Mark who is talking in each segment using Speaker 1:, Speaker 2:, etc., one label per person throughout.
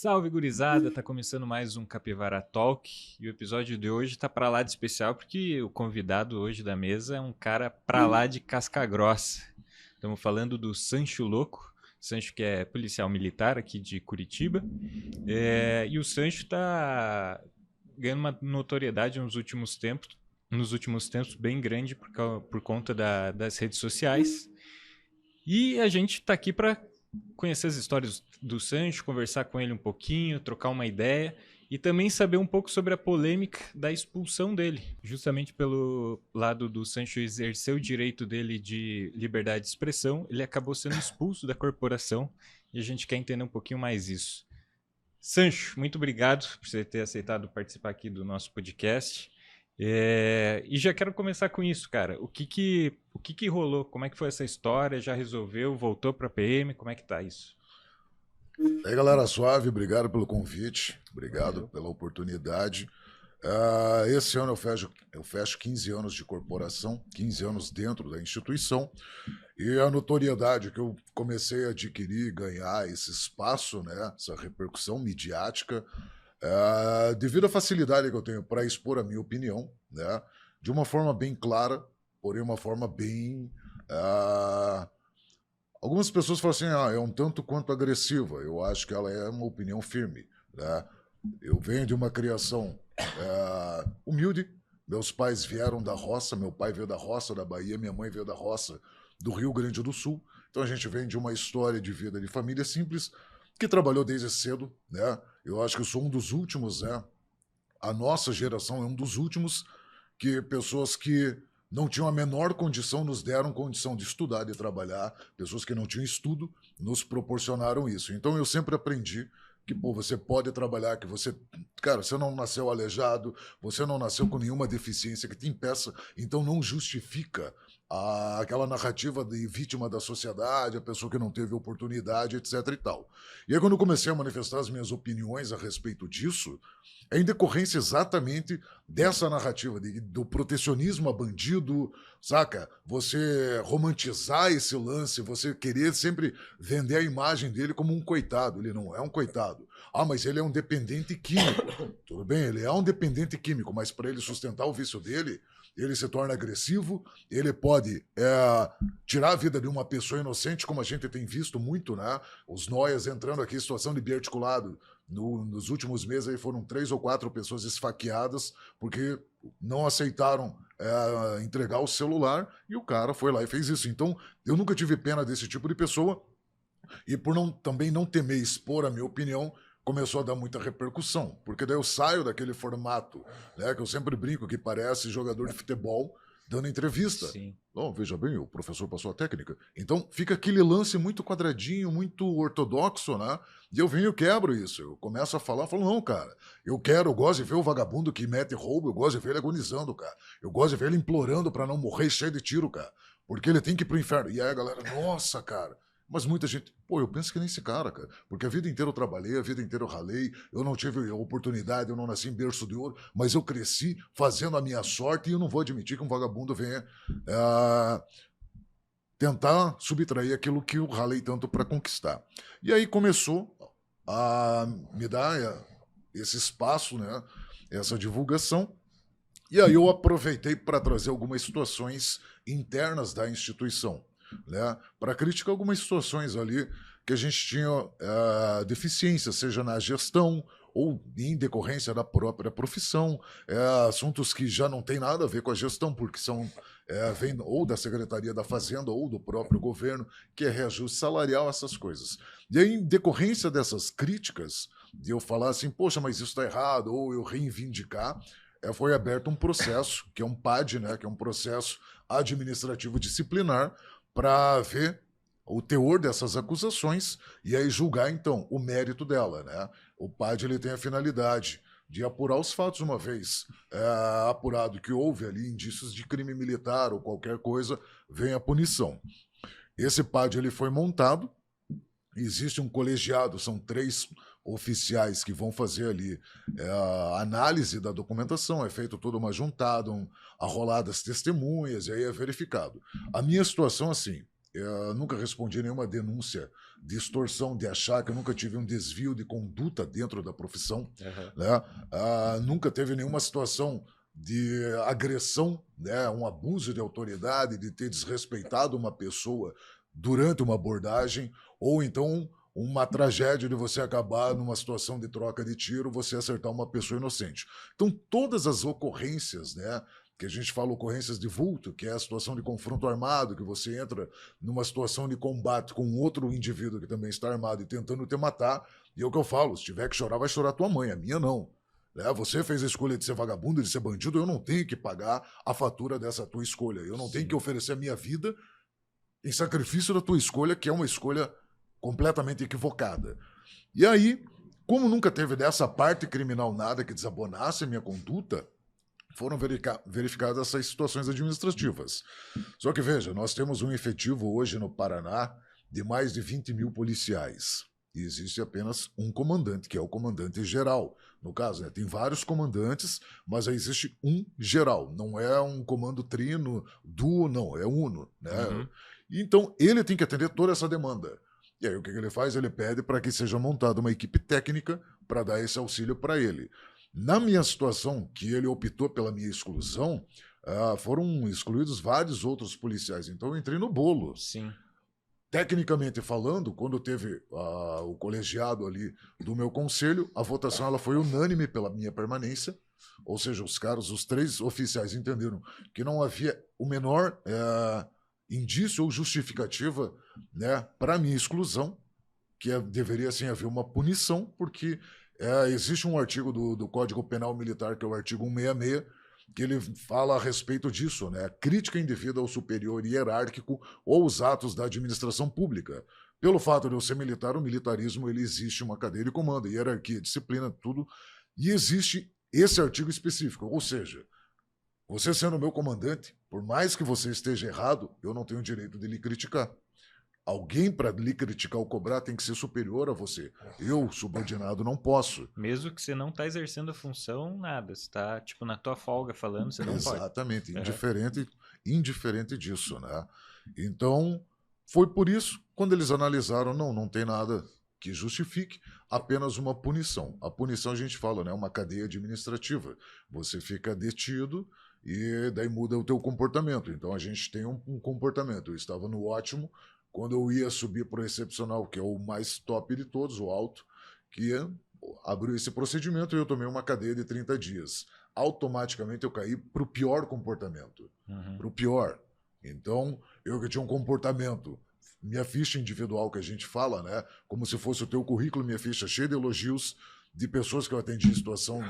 Speaker 1: Salve gurizada, tá começando mais um Capivara Talk e o episódio de hoje tá pra lá de especial porque o convidado hoje da mesa é um cara pra lá de casca grossa. Estamos falando do Sancho Louco, Sancho que é policial militar aqui de Curitiba, e o Sancho tá ganhando uma notoriedade nos últimos tempos bem grande por conta das redes sociais. E a gente tá aqui pra conhecer as histórias do Sancho, conversar com ele um pouquinho, trocar uma ideia e também saber um pouco sobre a polêmica da expulsão dele. Justamente pelo lado do Sancho exercer o direito dele de liberdade de expressão, ele acabou sendo expulso da corporação e a gente quer entender um pouquinho mais isso. Sancho, muito obrigado por você ter aceitado participar aqui do nosso podcast. E já quero começar com isso, cara. O que que rolou? Como é que foi essa história? Já resolveu? Voltou pra PM? Como é que tá isso?
Speaker 2: E aí, galera, suave, obrigado pelo convite, obrigado pela oportunidade. Esse ano eu fecho 15 anos de corporação, 15 anos dentro da instituição, e a notoriedade que eu comecei a adquirir, ganhar esse espaço, né, essa repercussão midiática, devido à facilidade que eu tenho para expor a minha opinião, né, de uma forma bem clara, porém uma forma bem. ah, Algumas pessoas falam assim, é um tanto quanto agressiva. Eu acho que ela é uma opinião firme, né? Eu venho de uma criação humilde. Meus pais vieram da roça, meu pai veio da roça da Bahia, minha mãe veio da roça do Rio Grande do Sul. Então a gente vem de uma história de vida de família simples que trabalhou desde cedo, né? Eu acho que eu sou um dos últimos, né? A nossa geração é um dos últimos que pessoas que não tinham a menor condição nos deram condição de estudar, de trabalhar, pessoas que não tinham estudo nos proporcionaram isso. Então eu sempre aprendi que, pô, você pode trabalhar, que você, cara, você não nasceu aleijado, você não nasceu com nenhuma deficiência que te impeça, então não justifica aquela narrativa de vítima da sociedade, a pessoa que não teve oportunidade, etc e tal. E aí quando eu comecei a manifestar as minhas opiniões a respeito disso, é em decorrência exatamente dessa narrativa do protecionismo a bandido, saca? Você romantizar esse lance, você querer sempre vender a imagem dele como um coitado. Ele não é um coitado. Ah, mas ele é um dependente químico. Tudo bem, ele é um dependente químico, mas para ele sustentar o vício dele, ele se torna agressivo, ele pode tirar a vida de uma pessoa inocente, como a gente tem visto muito, né? Os noias entrando aqui em situação de biarticulado. Nos últimos meses aí foram 3 ou 4 pessoas esfaqueadas porque não aceitaram entregar o celular e o cara foi lá e fez isso. Então, eu nunca tive pena desse tipo de pessoa e por também não temer expor a minha opinião, começou a dar muita repercussão, porque daí eu saio daquele formato, né, que eu sempre brinco que parece jogador de futebol dando entrevista.
Speaker 1: Sim.
Speaker 2: Não, veja bem, o professor passou a técnica. Então fica aquele lance muito quadradinho, muito ortodoxo, né? E eu venho e quebro isso. Eu começo a falar, falo, não, cara, eu gosto de ver o vagabundo que mete roubo, eu gosto de ver ele agonizando, cara. Eu gosto de ver ele implorando para não morrer cheio de tiro, cara. Porque ele tem que ir pro inferno. E aí a galera, nossa, cara. Mas muita gente, pô, eu penso que nem esse cara, cara. Porque a vida inteira eu trabalhei, a vida inteira eu ralei, eu não tive oportunidade, eu não nasci em berço de ouro, mas eu cresci fazendo a minha sorte e eu não vou admitir que um vagabundo venha tentar subtrair aquilo que eu ralei tanto para conquistar. E aí começou a me dar esse espaço, né, essa divulgação. E aí eu aproveitei para trazer algumas situações internas da instituição, né, para criticar algumas situações ali que a gente tinha deficiência, seja na gestão ou em decorrência da própria profissão, assuntos que já não tem nada a ver com a gestão, porque vem ou da Secretaria da Fazenda ou do próprio governo, que é reajuste salarial, essas coisas. E aí, em decorrência dessas críticas, de eu falar assim, poxa, mas isso está errado, ou eu reivindicar, foi aberto um processo, que é um PAD, né, que é um processo administrativo disciplinar, para ver o teor dessas acusações e aí julgar, então, o mérito dela. Né? O PAD ele tem a finalidade de apurar os fatos uma vez apurado que houve ali indícios de crime militar ou qualquer coisa, vem a punição. Esse PAD ele foi montado, existe um colegiado, são 3 oficiais que vão fazer ali a análise da documentação, é feito toda uma juntada, arroladas testemunhas, e aí é verificado. A minha situação, assim, nunca respondi nenhuma denúncia de extorsão, de achar que eu nunca tive um desvio de conduta dentro da profissão, né? Nunca teve nenhuma situação de agressão, né? Um abuso de autoridade, de ter desrespeitado uma pessoa durante uma abordagem, ou então uma tragédia de você acabar numa situação de troca de tiro, você acertar uma pessoa inocente. Então, todas as ocorrências, né, que a gente fala ocorrências de vulto, que é a situação de confronto armado, que você entra numa situação de combate com outro indivíduo que também está armado e tentando te matar, e é o que eu falo, se tiver que chorar, vai chorar tua mãe, a minha não. Você fez a escolha de ser vagabundo, de ser bandido, eu não tenho que pagar a fatura dessa tua escolha, eu não tenho que oferecer a minha vida em sacrifício da tua escolha, que é uma escolha completamente equivocada. E aí, como nunca teve dessa parte criminal nada que desabonasse a minha conduta, foram verificadas essas situações administrativas. Só que, veja, nós temos um efetivo hoje no Paraná de mais de 20 mil policiais. E existe apenas um comandante, que é o comandante geral. No caso, né, tem vários comandantes, mas aí existe um geral. Não é um comando trino, duo, não, é uno. Né? Então, ele tem que atender toda essa demanda. E aí o que ele faz? Ele pede para que seja montada uma equipe técnica para dar esse auxílio para ele. Na minha situação, que ele optou pela minha exclusão, foram excluídos vários outros policiais. Então eu entrei no bolo.
Speaker 1: Sim.
Speaker 2: Tecnicamente falando, quando teve o colegiado ali do meu conselho, a votação ela foi unânime pela minha permanência. Ou seja, os 3 oficiais entenderam que não havia o menor indício ou justificativa, né, para a minha exclusão, que deveria sim haver uma punição, porque existe um artigo do Código Penal Militar, que é o artigo 166, que ele fala a respeito disso, né, a crítica indevida ao superior hierárquico ou os atos da administração pública. Pelo fato de eu ser militar, o militarismo ele existe uma cadeia de comando, hierarquia, disciplina, tudo, e existe esse artigo específico, ou seja, você sendo meu comandante, por mais que você esteja errado, eu não tenho o direito de lhe criticar. Alguém para lhe criticar ou cobrar tem que ser superior a você. Eu, subordinado, não posso.
Speaker 1: Mesmo que você não está exercendo a função, nada. Você está, tipo, na tua folga falando, você não pode.
Speaker 2: Exatamente, indiferente disso, né? Então, foi por isso, quando eles analisaram, não tem nada que justifique, apenas uma punição. A punição, a gente fala, né? Uma cadeia administrativa. Você fica detido e daí muda o teu comportamento. Então, a gente tem um comportamento. Eu estava no ótimo, quando eu ia subir para o excepcional, que é o mais top de todos, o alto, que abriu esse procedimento e eu tomei uma cadeia de 30 dias. Automaticamente eu caí para o pior comportamento. Para o pior. Então, eu que tinha um comportamento, minha ficha individual que a gente fala, né? Como se fosse o teu currículo, minha ficha cheia de elogios de pessoas que eu atendi em situação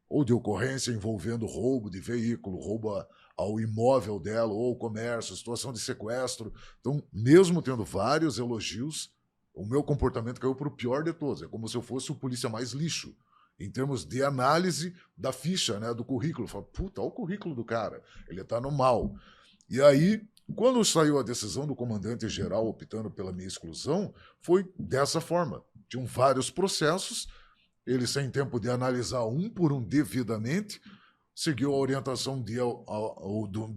Speaker 2: ou de ocorrência envolvendo roubo de veículo, roubo ao imóvel dela, ou comércio, situação de sequestro. Então, mesmo tendo vários elogios, o meu comportamento caiu para o pior de todos. É como se eu fosse o polícia mais lixo, em termos de análise da ficha, né, do currículo. Fala, puta, olha o currículo do cara, ele está no mal. E aí, quando saiu a decisão do comandante-geral optando pela minha exclusão, foi dessa forma. Tinham vários processos, ele sem tempo de analisar um por um devidamente, seguiu a orientação de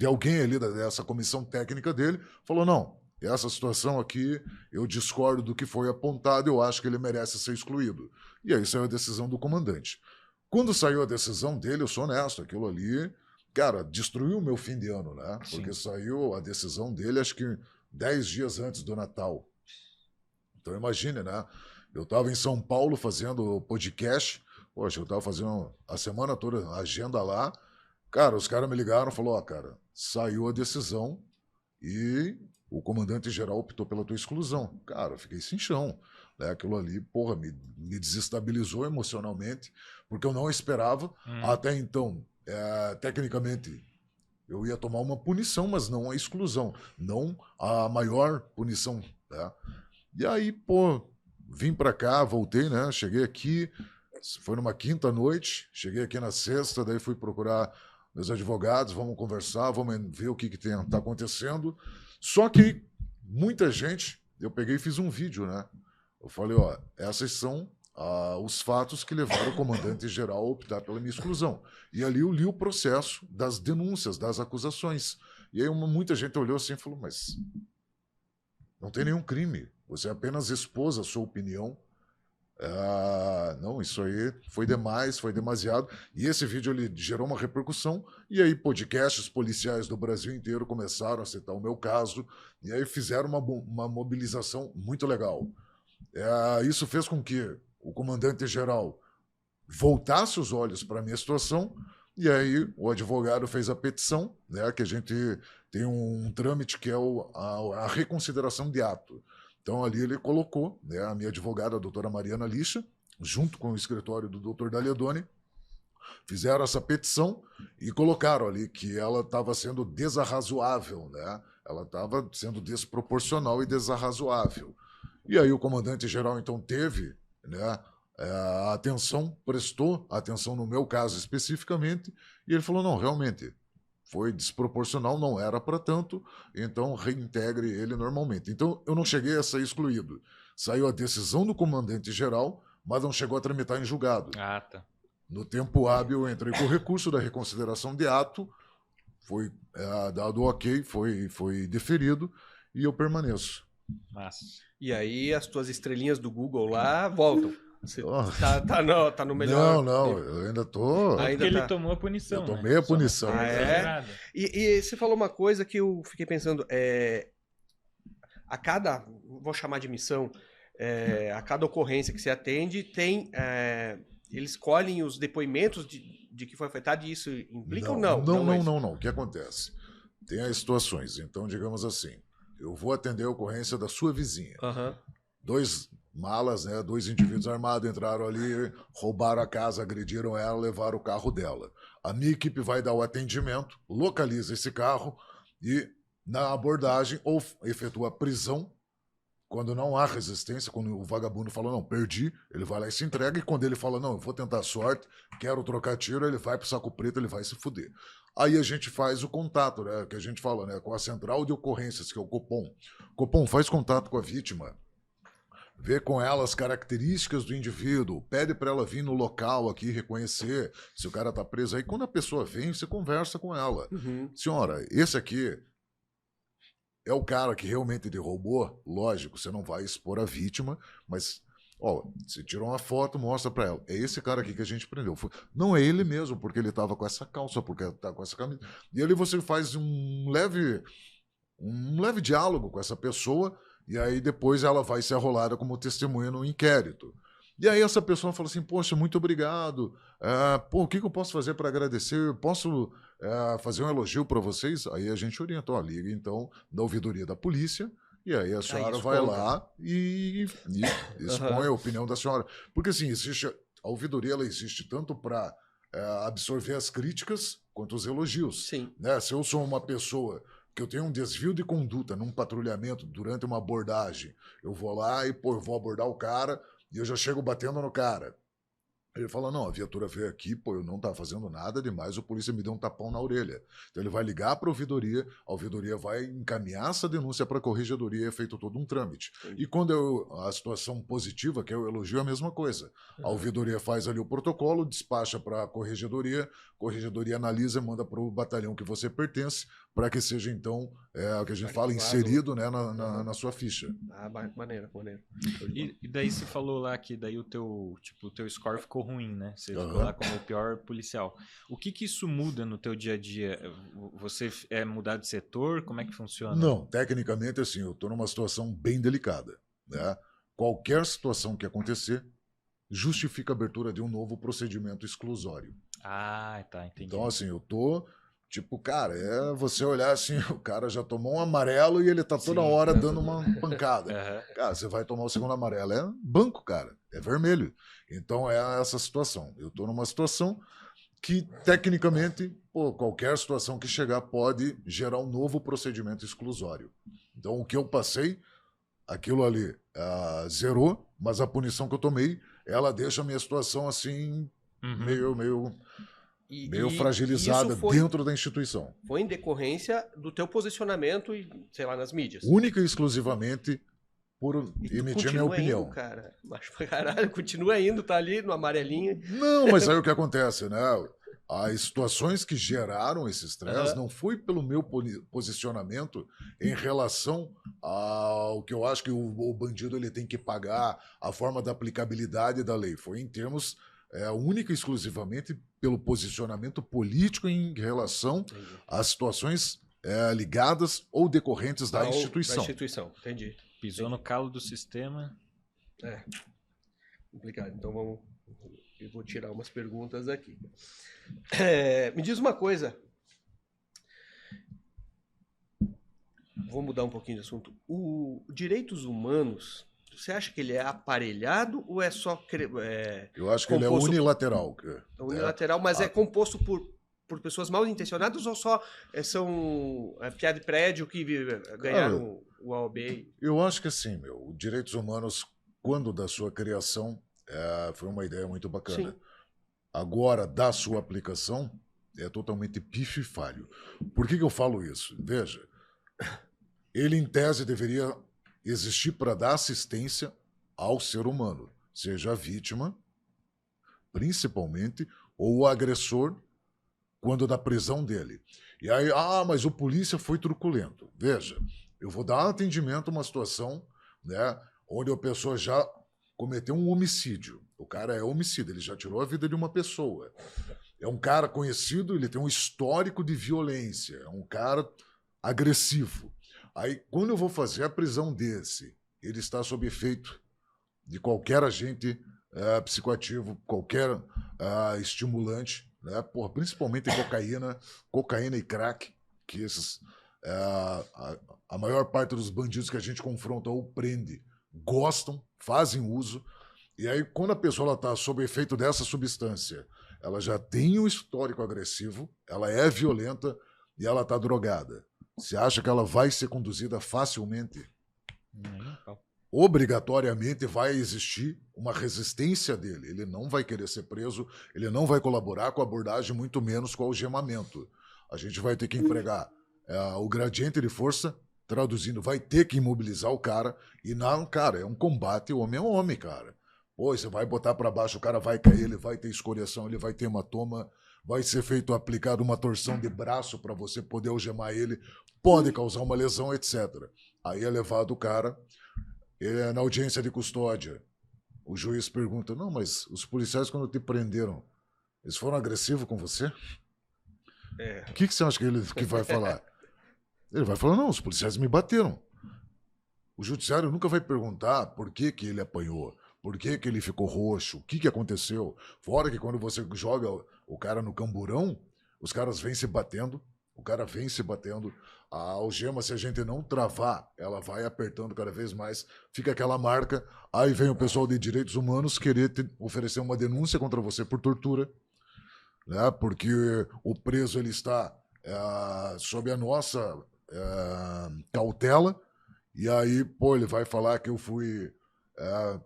Speaker 2: alguém ali dessa comissão técnica dele, falou, não, essa situação aqui eu discordo do que foi apontado, eu acho que ele merece ser excluído. E aí saiu a decisão do comandante. Quando saiu a decisão dele, eu sou honesto, aquilo ali, cara, destruiu o meu fim de ano, né?
Speaker 1: Sim.
Speaker 2: Porque saiu a decisão dele, acho que 10 dias antes do Natal. Então imagine, né? Eu estava em São Paulo fazendo podcast, poxa, eu estava fazendo a semana toda a agenda lá, cara, os caras me ligaram e falaram, cara, saiu a decisão e o comandante-geral optou pela tua exclusão. Cara, eu fiquei sem chão, né? Aquilo ali, porra, me desestabilizou emocionalmente, porque eu não esperava, até então, tecnicamente, eu ia tomar uma punição, mas não a exclusão, não a maior punição, né? E aí, pô, vim para cá, voltei, né? Cheguei aqui, foi numa quinta-noite, cheguei aqui na sexta, daí fui procurar meus advogados, vamos conversar, vamos ver o que está acontecendo. Só que muita gente, eu peguei e fiz um vídeo, né? Eu falei, ó, essas são os fatos que levaram o comandante-geral a optar pela minha exclusão. E ali eu li o processo das denúncias, das acusações. E aí muita gente olhou assim e falou, mas Não tem nenhum crime. Você apenas expôs a sua opinião. Não, isso aí foi demais, foi demasiado. E esse vídeo ele gerou uma repercussão. E aí podcasts policiais do Brasil inteiro começaram a citar o meu caso. E aí fizeram uma mobilização muito legal. Isso fez com que o comandante-geral voltasse os olhos para a minha situação. E aí o advogado fez a petição, né, que a gente tem um trâmite que é a reconsideração de ato. Então ali ele colocou, né, a minha advogada, a doutora Mariana Lixa, junto com o escritório do doutor Daliadoni, fizeram essa petição e colocaram ali que ela estava sendo desarrazoável, né? Ela estava sendo desproporcional e desarrazoável. E aí o comandante-geral então teve, né, a atenção, prestou atenção no meu caso especificamente, e ele falou, não, realmente, foi desproporcional, não era para tanto, então reintegre ele normalmente. Então eu não cheguei a ser excluído. Saiu a decisão do comandante-geral, mas não chegou a tramitar em julgado.
Speaker 1: Ah, tá.
Speaker 2: No tempo hábil, eu entrei com o recurso da reconsideração de ato, foi dado ok, foi deferido, e eu permaneço.
Speaker 1: Massa.
Speaker 3: E aí as tuas estrelinhas do Google lá voltam. Você tá no melhor.
Speaker 2: Não, eu ainda tô.
Speaker 1: Porque
Speaker 3: Ainda
Speaker 1: ele
Speaker 3: tá.
Speaker 1: tomou a punição.
Speaker 2: Eu tomei a punição.
Speaker 3: Ah, é? E você falou uma coisa que eu fiquei pensando. A cada, vou chamar de missão, a cada ocorrência que você atende, eles colhem os depoimentos de que foi afetado e isso implica ou não?
Speaker 2: Não. O que acontece? Tem as situações. Então, digamos assim, eu vou atender a ocorrência da sua vizinha.
Speaker 3: Uhum.
Speaker 2: 2 malas, né? 2 indivíduos armados entraram ali, roubaram a casa, agrediram ela, levaram o carro dela. A minha equipe vai dar o atendimento, localiza esse carro e, na abordagem, ou efetua a prisão. Quando não há resistência, quando o vagabundo fala, não, perdi, ele vai lá e se entrega. E quando ele fala, não, eu vou tentar a sorte, quero trocar tiro, ele vai pro saco preto, ele vai se fuder. Aí a gente faz o contato, né, que a gente fala, né, com a central de ocorrências, que é o Copom. Copom, faz contato com a vítima, vê com ela as características do indivíduo, pede para ela vir no local aqui, reconhecer se o cara tá preso. Aí quando a pessoa vem, você conversa com ela.
Speaker 3: Uhum.
Speaker 2: Senhora, esse aqui é o cara que realmente derrubou, lógico, você não vai expor a vítima, mas, você tirou uma foto, mostra pra ela. É esse cara aqui que a gente prendeu. Não é ele mesmo, porque ele tava com essa calça, porque tá com essa camisa. E ali você faz um leve diálogo com essa pessoa, e aí depois ela vai ser arrolada como testemunha no inquérito. E aí essa pessoa fala assim, poxa, muito obrigado. O que eu posso fazer para agradecer? Posso fazer um elogio para vocês? Aí a gente orienta, liga então da ouvidoria da polícia, e aí a senhora vai lá e expõe a opinião da senhora. Porque assim, a ouvidoria ela existe tanto para absorver as críticas quanto os elogios.
Speaker 3: Sim.
Speaker 2: Né? Se eu sou uma pessoa que eu tenho um desvio de conduta num patrulhamento durante uma abordagem, eu vou lá e eu vou abordar o cara, e eu já chego batendo no cara. Ele fala, não, a viatura veio aqui, eu não estava fazendo nada demais, o polícia me deu um tapão na orelha. Então ele vai ligar para a ouvidoria vai encaminhar essa denúncia para a corregedoria e é feito todo um trâmite. E quando a situação positiva, que é o elogio, é a mesma coisa. A ouvidoria faz ali o protocolo, despacha para a corregedoria analisa e manda para o batalhão que você pertence, para que seja, então, o que a gente fala, inserido, né, na sua ficha.
Speaker 3: Maneiro.
Speaker 1: E daí você falou lá que daí o teu score ficou ruim, né? Você ficou lá como o pior policial. O que isso muda no teu dia a dia? Você é mudar de setor? Como é que funciona?
Speaker 2: Não, tecnicamente, assim, eu estou numa situação bem delicada, né? Qualquer situação que acontecer justifica a abertura de um novo procedimento exclusório.
Speaker 1: Ah, tá, entendi.
Speaker 2: Então, assim, eu tô... cara, você olhar assim, o cara já tomou um amarelo e ele tá toda hora dando uma pancada. Cara, você vai tomar o segundo amarelo, é banco, cara, é vermelho. Então é essa situação. Eu tô numa situação que, tecnicamente, qualquer situação que chegar pode gerar um novo procedimento exclusório. Então, o que eu passei, aquilo ali zerou, mas a punição que eu tomei, ela deixa a minha situação assim, meio fragilizada dentro da instituição.
Speaker 3: Foi em decorrência do teu posicionamento, sei lá, nas mídias.
Speaker 2: Única e exclusivamente por emitir minha opinião.
Speaker 3: Indo, cara. Mas, caralho, continua indo, tá ali no amarelinho.
Speaker 2: Não, mas aí o que acontece, né? as situações que geraram esse estresse
Speaker 3: Aham.
Speaker 2: não foi pelo meu posicionamento em relação ao que eu acho que o bandido ele tem que pagar, a forma da aplicabilidade da lei. Foi em termos única e exclusivamente pelo posicionamento político em relação
Speaker 3: Entendi.
Speaker 2: às situações ligadas ou decorrentes da
Speaker 3: Da
Speaker 2: instituição.
Speaker 3: instituição, entendi.
Speaker 1: Pisou no calo do sistema.
Speaker 3: É, complicado. Então eu vou tirar umas perguntas aqui. Me diz uma coisa. Vou mudar um pouquinho de assunto. O direitos humanos, você acha que ele é aparelhado ou é só
Speaker 2: Eu acho que ele é
Speaker 3: composto-
Speaker 2: unilateral.
Speaker 3: unilateral, mas é composto por pessoas mal intencionadas ou só são piada de prédio que ganharam o AOB?
Speaker 2: Eu acho que assim, os direitos humanos, quando da sua criação, foi uma ideia muito bacana.
Speaker 3: Sim.
Speaker 2: Agora, da sua aplicação, é totalmente pífio e falho. Por que eu falo isso? Veja, ele em tese deveria existir para dar assistência ao ser humano, seja a vítima, principalmente, ou o agressor, quando da prisão dele. E aí, mas o polícia foi truculento. Veja, eu vou dar atendimento a uma situação, né, onde a pessoa já cometeu um homicídio. O cara é homicida, ele já tirou a vida de uma pessoa. É um cara conhecido, ele tem um histórico de violência, é um cara agressivo. Aí, quando eu vou fazer a prisão desse, ele está sob efeito de qualquer agente psicoativo, qualquer estimulante, né? Principalmente cocaína e crack, que esses, a maior parte dos bandidos que a gente confronta ou prende gostam, fazem uso. E aí, quando a pessoa está sob efeito dessa substância, ela já tem um histórico agressivo, ela é violenta e ela está drogada. Você acha que ela vai ser conduzida facilmente? Obrigatoriamente vai existir uma resistência dele. Ele não vai querer ser preso, ele não vai colaborar com a abordagem, muito menos com o algemamento. A gente vai ter que empregar o gradiente de força, traduzindo, vai ter que imobilizar o cara. E não, cara, é um combate homem a homem, cara. Pô, você vai botar para baixo, o cara vai cair, ele vai ter escoriação, ele vai ter hematoma, vai ser aplicado uma torção de braço para você poder algemar ele, pode causar uma lesão, etc. Aí é levado o cara na audiência de custódia. O juiz pergunta, não, mas os policiais quando te prenderam, eles foram agressivos com você? O que você acha que vai falar? Ele vai falar, não, os policiais me bateram. O judiciário nunca vai perguntar por que ele apanhou, por que ele ficou roxo, o que aconteceu. Fora que quando você joga o cara no camburão, os caras vêm se batendo, o cara vem se batendo, a algema, se a gente não travar, ela vai apertando cada vez mais, fica aquela marca, aí vem o pessoal de direitos humanos querer oferecer uma denúncia contra você por tortura, né? Porque o preso ele está sob a nossa cautela, e aí, pô, ele vai falar que eu fui...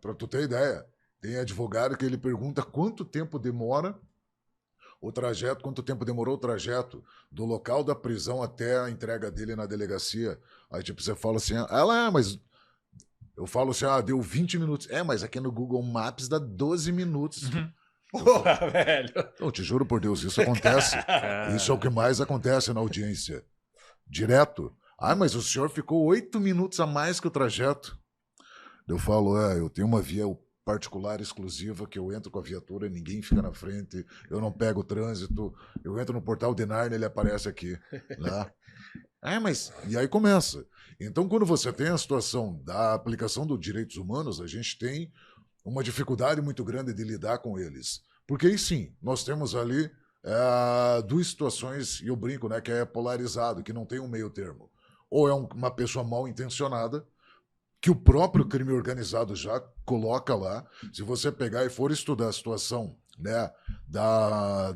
Speaker 2: para tu ter ideia, tem advogado que ele pergunta quanto tempo demora o trajeto, quanto tempo demorou o trajeto do local da prisão até a entrega dele na delegacia. Aí, tipo, você fala assim, mas... Eu falo assim, deu 20 minutos. Mas aqui no Google Maps dá 12 minutos.
Speaker 3: Porra, velho.
Speaker 2: Eu te juro por Deus, isso acontece. Isso é o que mais acontece na audiência. Direto. Mas o senhor ficou 8 minutos a mais que o trajeto. Eu falo, eu tenho uma via particular exclusiva que eu entro com a viatura, ninguém fica na frente, eu não pego o trânsito, eu entro no portal de Narnia, ele aparece aqui. Né? E aí começa. Então, quando você tem a situação da aplicação dos direitos humanos, a gente tem uma dificuldade muito grande de lidar com eles. Porque aí sim, nós temos ali duas situações, e eu brinco, né, que é polarizado, que não tem um meio termo. Ou é uma pessoa mal intencionada, que o próprio crime organizado já coloca lá. Se você pegar e for estudar a situação, né,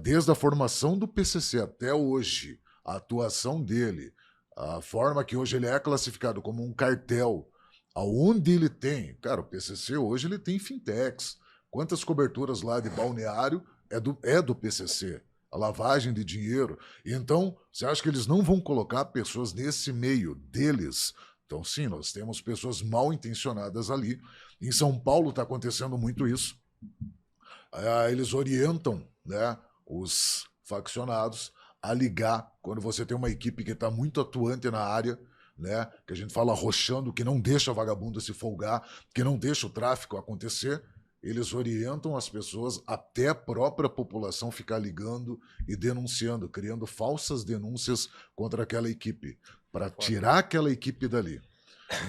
Speaker 2: desde a formação do PCC até hoje, a atuação dele, a forma que hoje ele é classificado como um cartel, aonde ele tem... Cara, o PCC hoje ele tem fintechs. Quantas coberturas lá de balneário é do PCC? A lavagem de dinheiro. Então, você acha que eles não vão colocar pessoas nesse meio deles? Então, sim, nós temos pessoas mal intencionadas ali. Em São Paulo está acontecendo muito isso. Eles orientam, né, os faccionados a ligar quando você tem uma equipe que está muito atuante na área, né? Que a gente fala arrochando, que não deixa a vagabunda se folgar, que não deixa o tráfico acontecer. Eles orientam as pessoas até a própria população ficar ligando e denunciando, criando falsas denúncias contra aquela equipe, para tirar aquela equipe dali.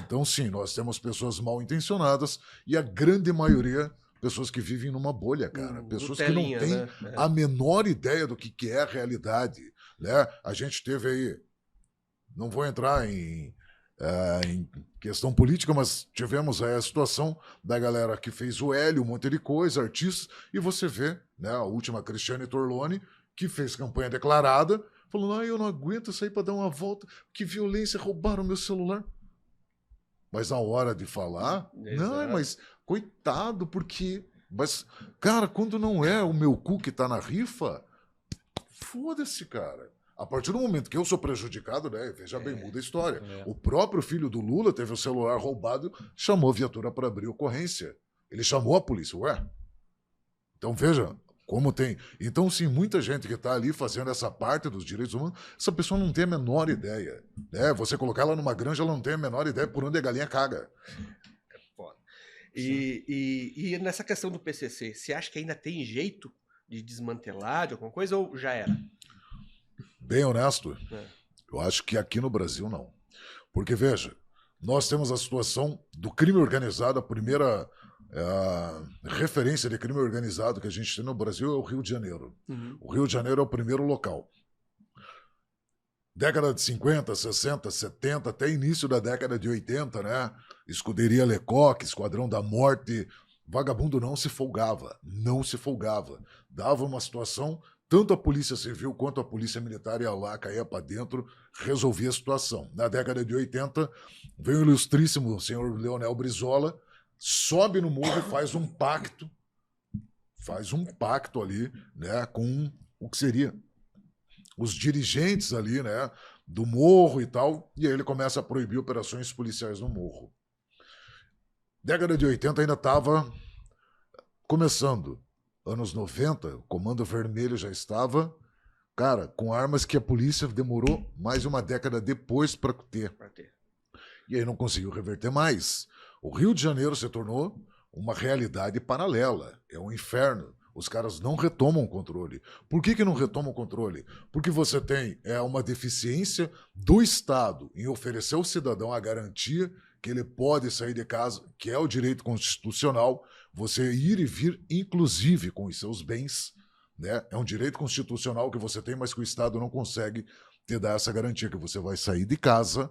Speaker 2: Então, sim, nós temos pessoas mal intencionadas e a grande maioria, pessoas que vivem numa bolha, cara. Pessoas que não têm a menor ideia do que é a realidade. Né? A gente teve aí, não vou entrar em questão política, mas tivemos aí a situação da galera que fez o Hélio, um monte de coisa, artistas, e você vê, né, a última Cristiane Torlone, que fez campanha declarada, falando, eu não aguento sair para dar uma volta, que violência, roubaram meu celular. Mas na hora de falar, não, mas coitado, porque... Mas, cara, quando não é o meu cu que tá na rifa, foda-se, cara. A partir do momento que eu sou prejudicado, né? Veja bem, muda a história. O próprio filho do Lula teve o celular roubado, chamou a viatura para abrir ocorrência. Ele chamou a polícia, ué. Então, veja como tem. Então, sim, muita gente que está ali fazendo essa parte dos direitos humanos, essa pessoa não tem a menor ideia. Né? Você colocar ela numa granja, ela não tem a menor ideia por onde a galinha caga.
Speaker 3: É foda. E nessa questão do PCC, você acha que ainda tem jeito de desmantelar de alguma coisa ou já era?
Speaker 2: Bem honesto, eu acho que aqui no Brasil não. Porque, veja, nós temos a situação do crime organizado, a primeira referência de crime organizado que a gente tem no Brasil é o Rio de Janeiro. O Rio de Janeiro é o primeiro local. Década de 50, 60, 70, até início da década de 80, né? Escuderia Lecoq, Esquadrão da Morte, vagabundo não se folgava, não se folgava. Dava uma situação... Tanto a Polícia Civil quanto a Polícia Militar ia lá, caía para dentro, resolvia a situação. Na década de 80, veio o ilustríssimo senhor Leonel Brizola, sobe no morro e faz um pacto ali, né, com o que seria os dirigentes ali, né, do morro e tal, e aí ele começa a proibir operações policiais no morro. Década de 80 ainda estava começando. Anos 90, o Comando Vermelho já estava, cara, com armas que a polícia demorou mais de uma década depois para ter. E aí não conseguiu reverter mais. O Rio de Janeiro se tornou uma realidade paralela. É um inferno. Os caras não retomam o controle. Por que não retomam o controle? Porque você tem uma deficiência do Estado em oferecer ao cidadão a garantia que ele pode sair de casa, que é o direito constitucional, você ir e vir, inclusive, com os seus bens, né? É um direito constitucional que você tem, mas que o Estado não consegue te dar essa garantia, que você vai sair de casa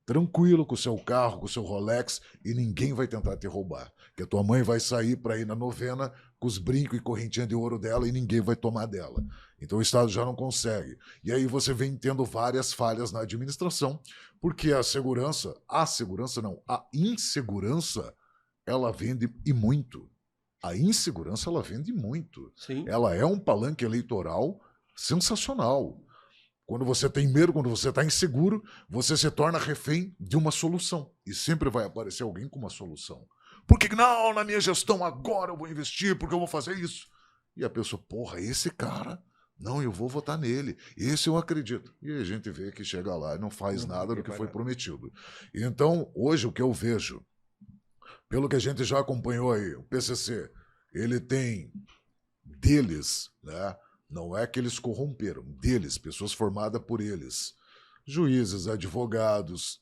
Speaker 2: tranquilo, com o seu carro, com o seu Rolex, e ninguém vai tentar te roubar. Que a tua mãe vai sair para ir na novena com os brincos e correntinha de ouro dela e ninguém vai tomar dela. Então o Estado já não consegue. E aí você vem tendo várias falhas na administração, porque a insegurança, ela vende e muito. A insegurança, ela vende muito.
Speaker 3: Sim.
Speaker 2: Ela é um palanque eleitoral sensacional. Quando você tem medo, quando você está inseguro, você se torna refém de uma solução. E sempre vai aparecer alguém com uma solução. Por que não, na minha gestão agora eu vou investir, porque eu vou fazer isso? E a pessoa, porra, esse cara, não, eu vou votar nele. Esse eu acredito. E a gente vê que chega lá e não faz nada do que foi prometido. Então, hoje o que eu vejo, pelo que a gente já acompanhou aí, o PCC, ele tem deles, né? Não é que eles corromperam, deles, pessoas formadas por eles. Juízes, advogados,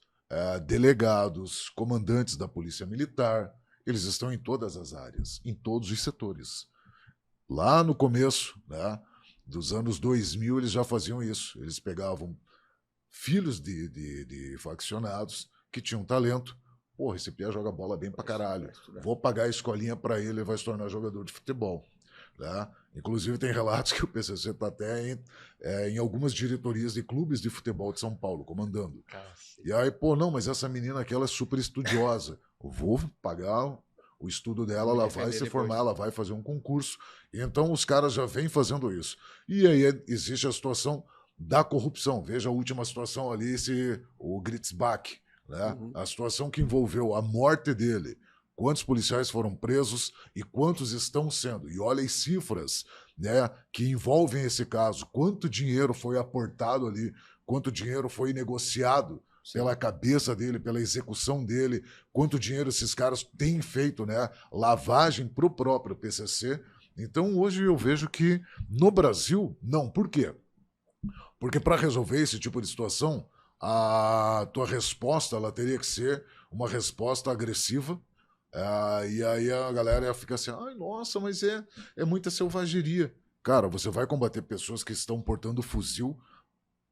Speaker 2: delegados, comandantes da Polícia Militar, eles estão em todas as áreas, em todos os setores. Lá no começo, né, dos anos 2000, eles já faziam isso. Eles pegavam filhos de faccionados que tinham talento. Porra, esse pia joga bola bem pra caralho. Vou pagar a escolinha pra ele, ele vai se tornar jogador de futebol. Né? Inclusive tem relatos que o PCC está até em algumas diretorias de clubes de futebol de São Paulo, comandando. E aí, não, mas essa menina aqui, ela é super estudiosa. Eu vou pagar o estudo dela, ela vai se formar, ela vai fazer um concurso. E então os caras já vêm fazendo isso. E aí existe a situação da corrupção. Veja a última situação ali, o Gritzbach, né? A situação que envolveu a morte dele. Quantos policiais foram presos e quantos estão sendo? E olha as cifras né, que envolvem esse caso, quanto dinheiro foi aportado ali, quanto dinheiro foi negociado pela cabeça dele, pela execução dele, quanto dinheiro esses caras têm feito, né, lavagem para o próprio PCC. Então, hoje eu vejo que no Brasil, não. Por quê? Porque para resolver esse tipo de situação, a tua resposta ela teria que ser uma resposta agressiva. E aí a galera fica assim, ai, nossa, mas é muita selvageria. Cara, você vai combater pessoas que estão portando fuzil,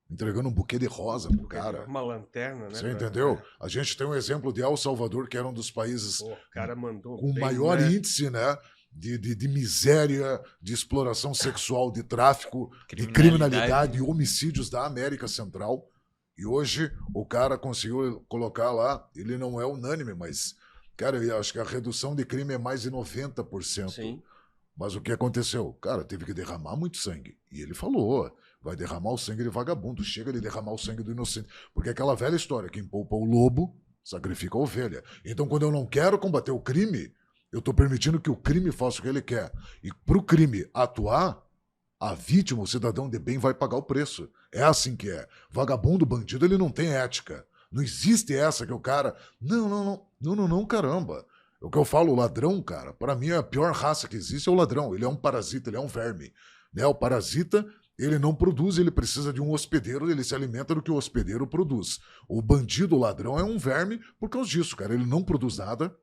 Speaker 2: entregando um buquê de rosa pro cara.
Speaker 3: Uma lanterna, né?
Speaker 2: Você entendeu? A gente tem um exemplo de El Salvador, que era um dos países
Speaker 3: O cara mandou
Speaker 2: com
Speaker 3: bem,
Speaker 2: maior
Speaker 3: né?
Speaker 2: índice, né? De miséria, de exploração sexual, de tráfico, de
Speaker 1: Criminalidade.
Speaker 2: criminalidade e homicídios da América Central. E hoje o cara conseguiu colocar lá, ele não é unânime, mas, cara, eu acho que a redução de crime é mais de 90%.
Speaker 3: Sim.
Speaker 2: Mas o que aconteceu? Cara, teve que derramar muito sangue. E ele falou, vai derramar o sangue de vagabundo, chega de derramar o sangue do inocente. Porque é aquela velha história, quem poupa o lobo, sacrifica a ovelha. Então, quando eu não quero combater o crime, eu estou permitindo que o crime faça o que ele quer. E para o crime atuar, a vítima, o cidadão de bem, vai pagar o preço. É assim que é. Vagabundo, bandido, ele não tem ética. Não existe essa que o cara... Não, caramba. O que eu falo, o ladrão, cara, para mim a pior raça que existe é o ladrão. Ele é um parasita, ele é um verme. Né? O parasita, ele não produz, ele precisa de um hospedeiro, ele se alimenta do que o hospedeiro produz. O bandido, o ladrão, é um verme por causa disso, cara. Ele não produz nada.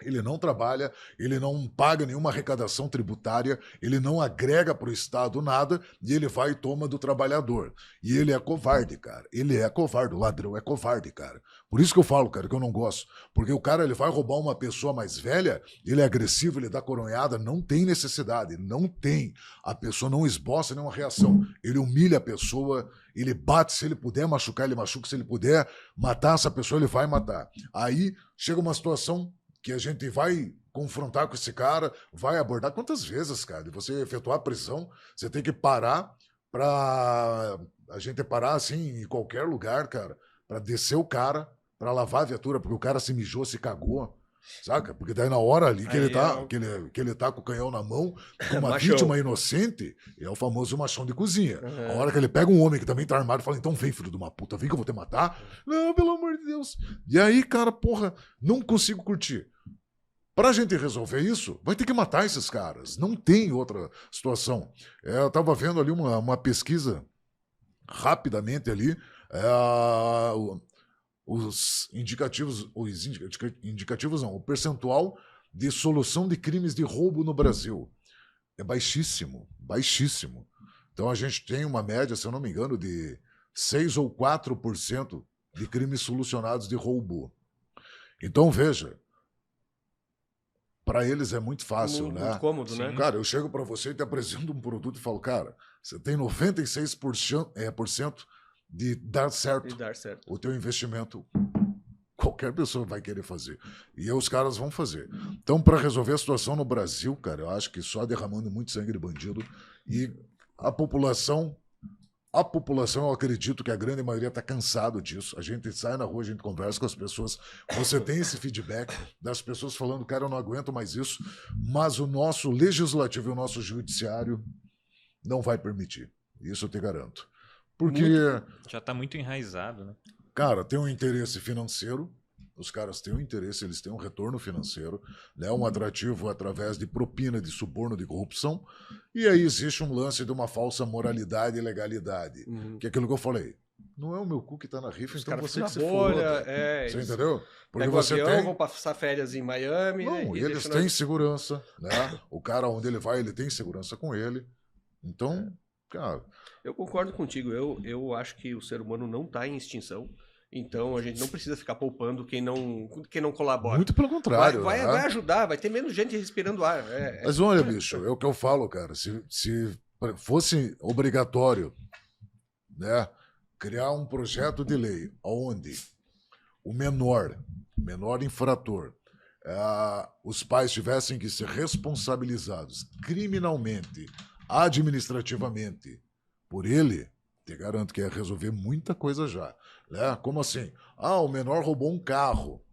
Speaker 2: Ele não trabalha, ele não paga nenhuma arrecadação tributária, ele não agrega para o Estado nada e ele vai e toma do trabalhador. E ele é covarde, cara. Ele é covarde, o ladrão é covarde, cara. Por isso que eu falo, cara, que eu não gosto. Porque o cara, ele vai roubar uma pessoa mais velha, ele é agressivo, ele dá coronhada, não tem necessidade, não tem. A pessoa não esboça nenhuma reação. Ele humilha a pessoa, ele bate, se ele puder machucar, ele machuca, se ele puder matar essa pessoa, ele vai matar. Aí chega uma situação que a gente vai confrontar com esse cara, vai abordar. Quantas vezes, cara, de você efetuar a prisão, você tem que parar para a gente parar assim em qualquer lugar, cara, para descer o cara, para lavar a viatura, porque o cara se mijou, se cagou, saca? Porque daí na hora ali que, ele tá com o canhão na mão, com uma vítima inocente, é o famoso machão de cozinha. A hora que ele pega um homem que também tá armado e fala, então vem, filho de uma puta, vem que eu vou te matar. Não, pelo amor de Deus. E aí, cara, porra, não consigo curtir. Pra gente resolver isso, vai ter que matar esses caras. Não tem outra situação. Eu tava vendo ali uma pesquisa, rapidamente ali, os indicativos não, o percentual de solução de crimes de roubo no Brasil é baixíssimo, baixíssimo. Então a gente tem uma média, se eu não me engano, de 6 ou 4% de crimes solucionados de roubo. Então veja, para eles é muito fácil, né?
Speaker 3: Muito cômodo, né?
Speaker 2: Cara, eu chego para você e te apresento um produto e falo, cara, você tem 96% de dar certo. O teu investimento. Qualquer pessoa vai querer fazer. E os caras vão fazer. Então, para resolver a situação no Brasil, cara, eu acho que só derramando muito sangue de bandido e a população, eu acredito que a grande maioria está cansado disso. A gente sai na rua, a gente conversa com as pessoas. Você tem esse feedback das pessoas falando, cara, eu não aguento mais isso. Mas o nosso legislativo e o nosso judiciário não vai permitir. Isso eu te garanto. Porque...
Speaker 1: já está muito enraizado, né?
Speaker 2: Cara, tem um interesse financeiro. Os caras têm um interesse, eles têm um retorno financeiro, né? Um atrativo através de propina, de suborno, de corrupção. E aí existe um lance de uma falsa moralidade e legalidade. Que é aquilo que eu falei. Não é o meu cu que tá na rifa, então você que se foda. Você entendeu?
Speaker 3: Porque você tem... vão passar férias em Miami.
Speaker 2: Não, eles têm segurança, né? O cara, onde ele vai, ele tem segurança com ele. Então, cara...
Speaker 3: Eu concordo contigo. Eu acho que o ser humano não está em extinção. Então a gente não precisa ficar poupando quem não colabora.
Speaker 2: Muito pelo contrário.
Speaker 3: Vai ajudar, vai ter menos gente respirando ar.
Speaker 2: Mas olha, bicho, é o que eu falo, cara. Se fosse obrigatório, né, criar um projeto de lei onde o menor infrator, os pais tivessem que ser responsabilizados criminalmente, administrativamente, por ele, te garanto que ia resolver muita coisa já. Né? Como assim? O menor roubou um carro.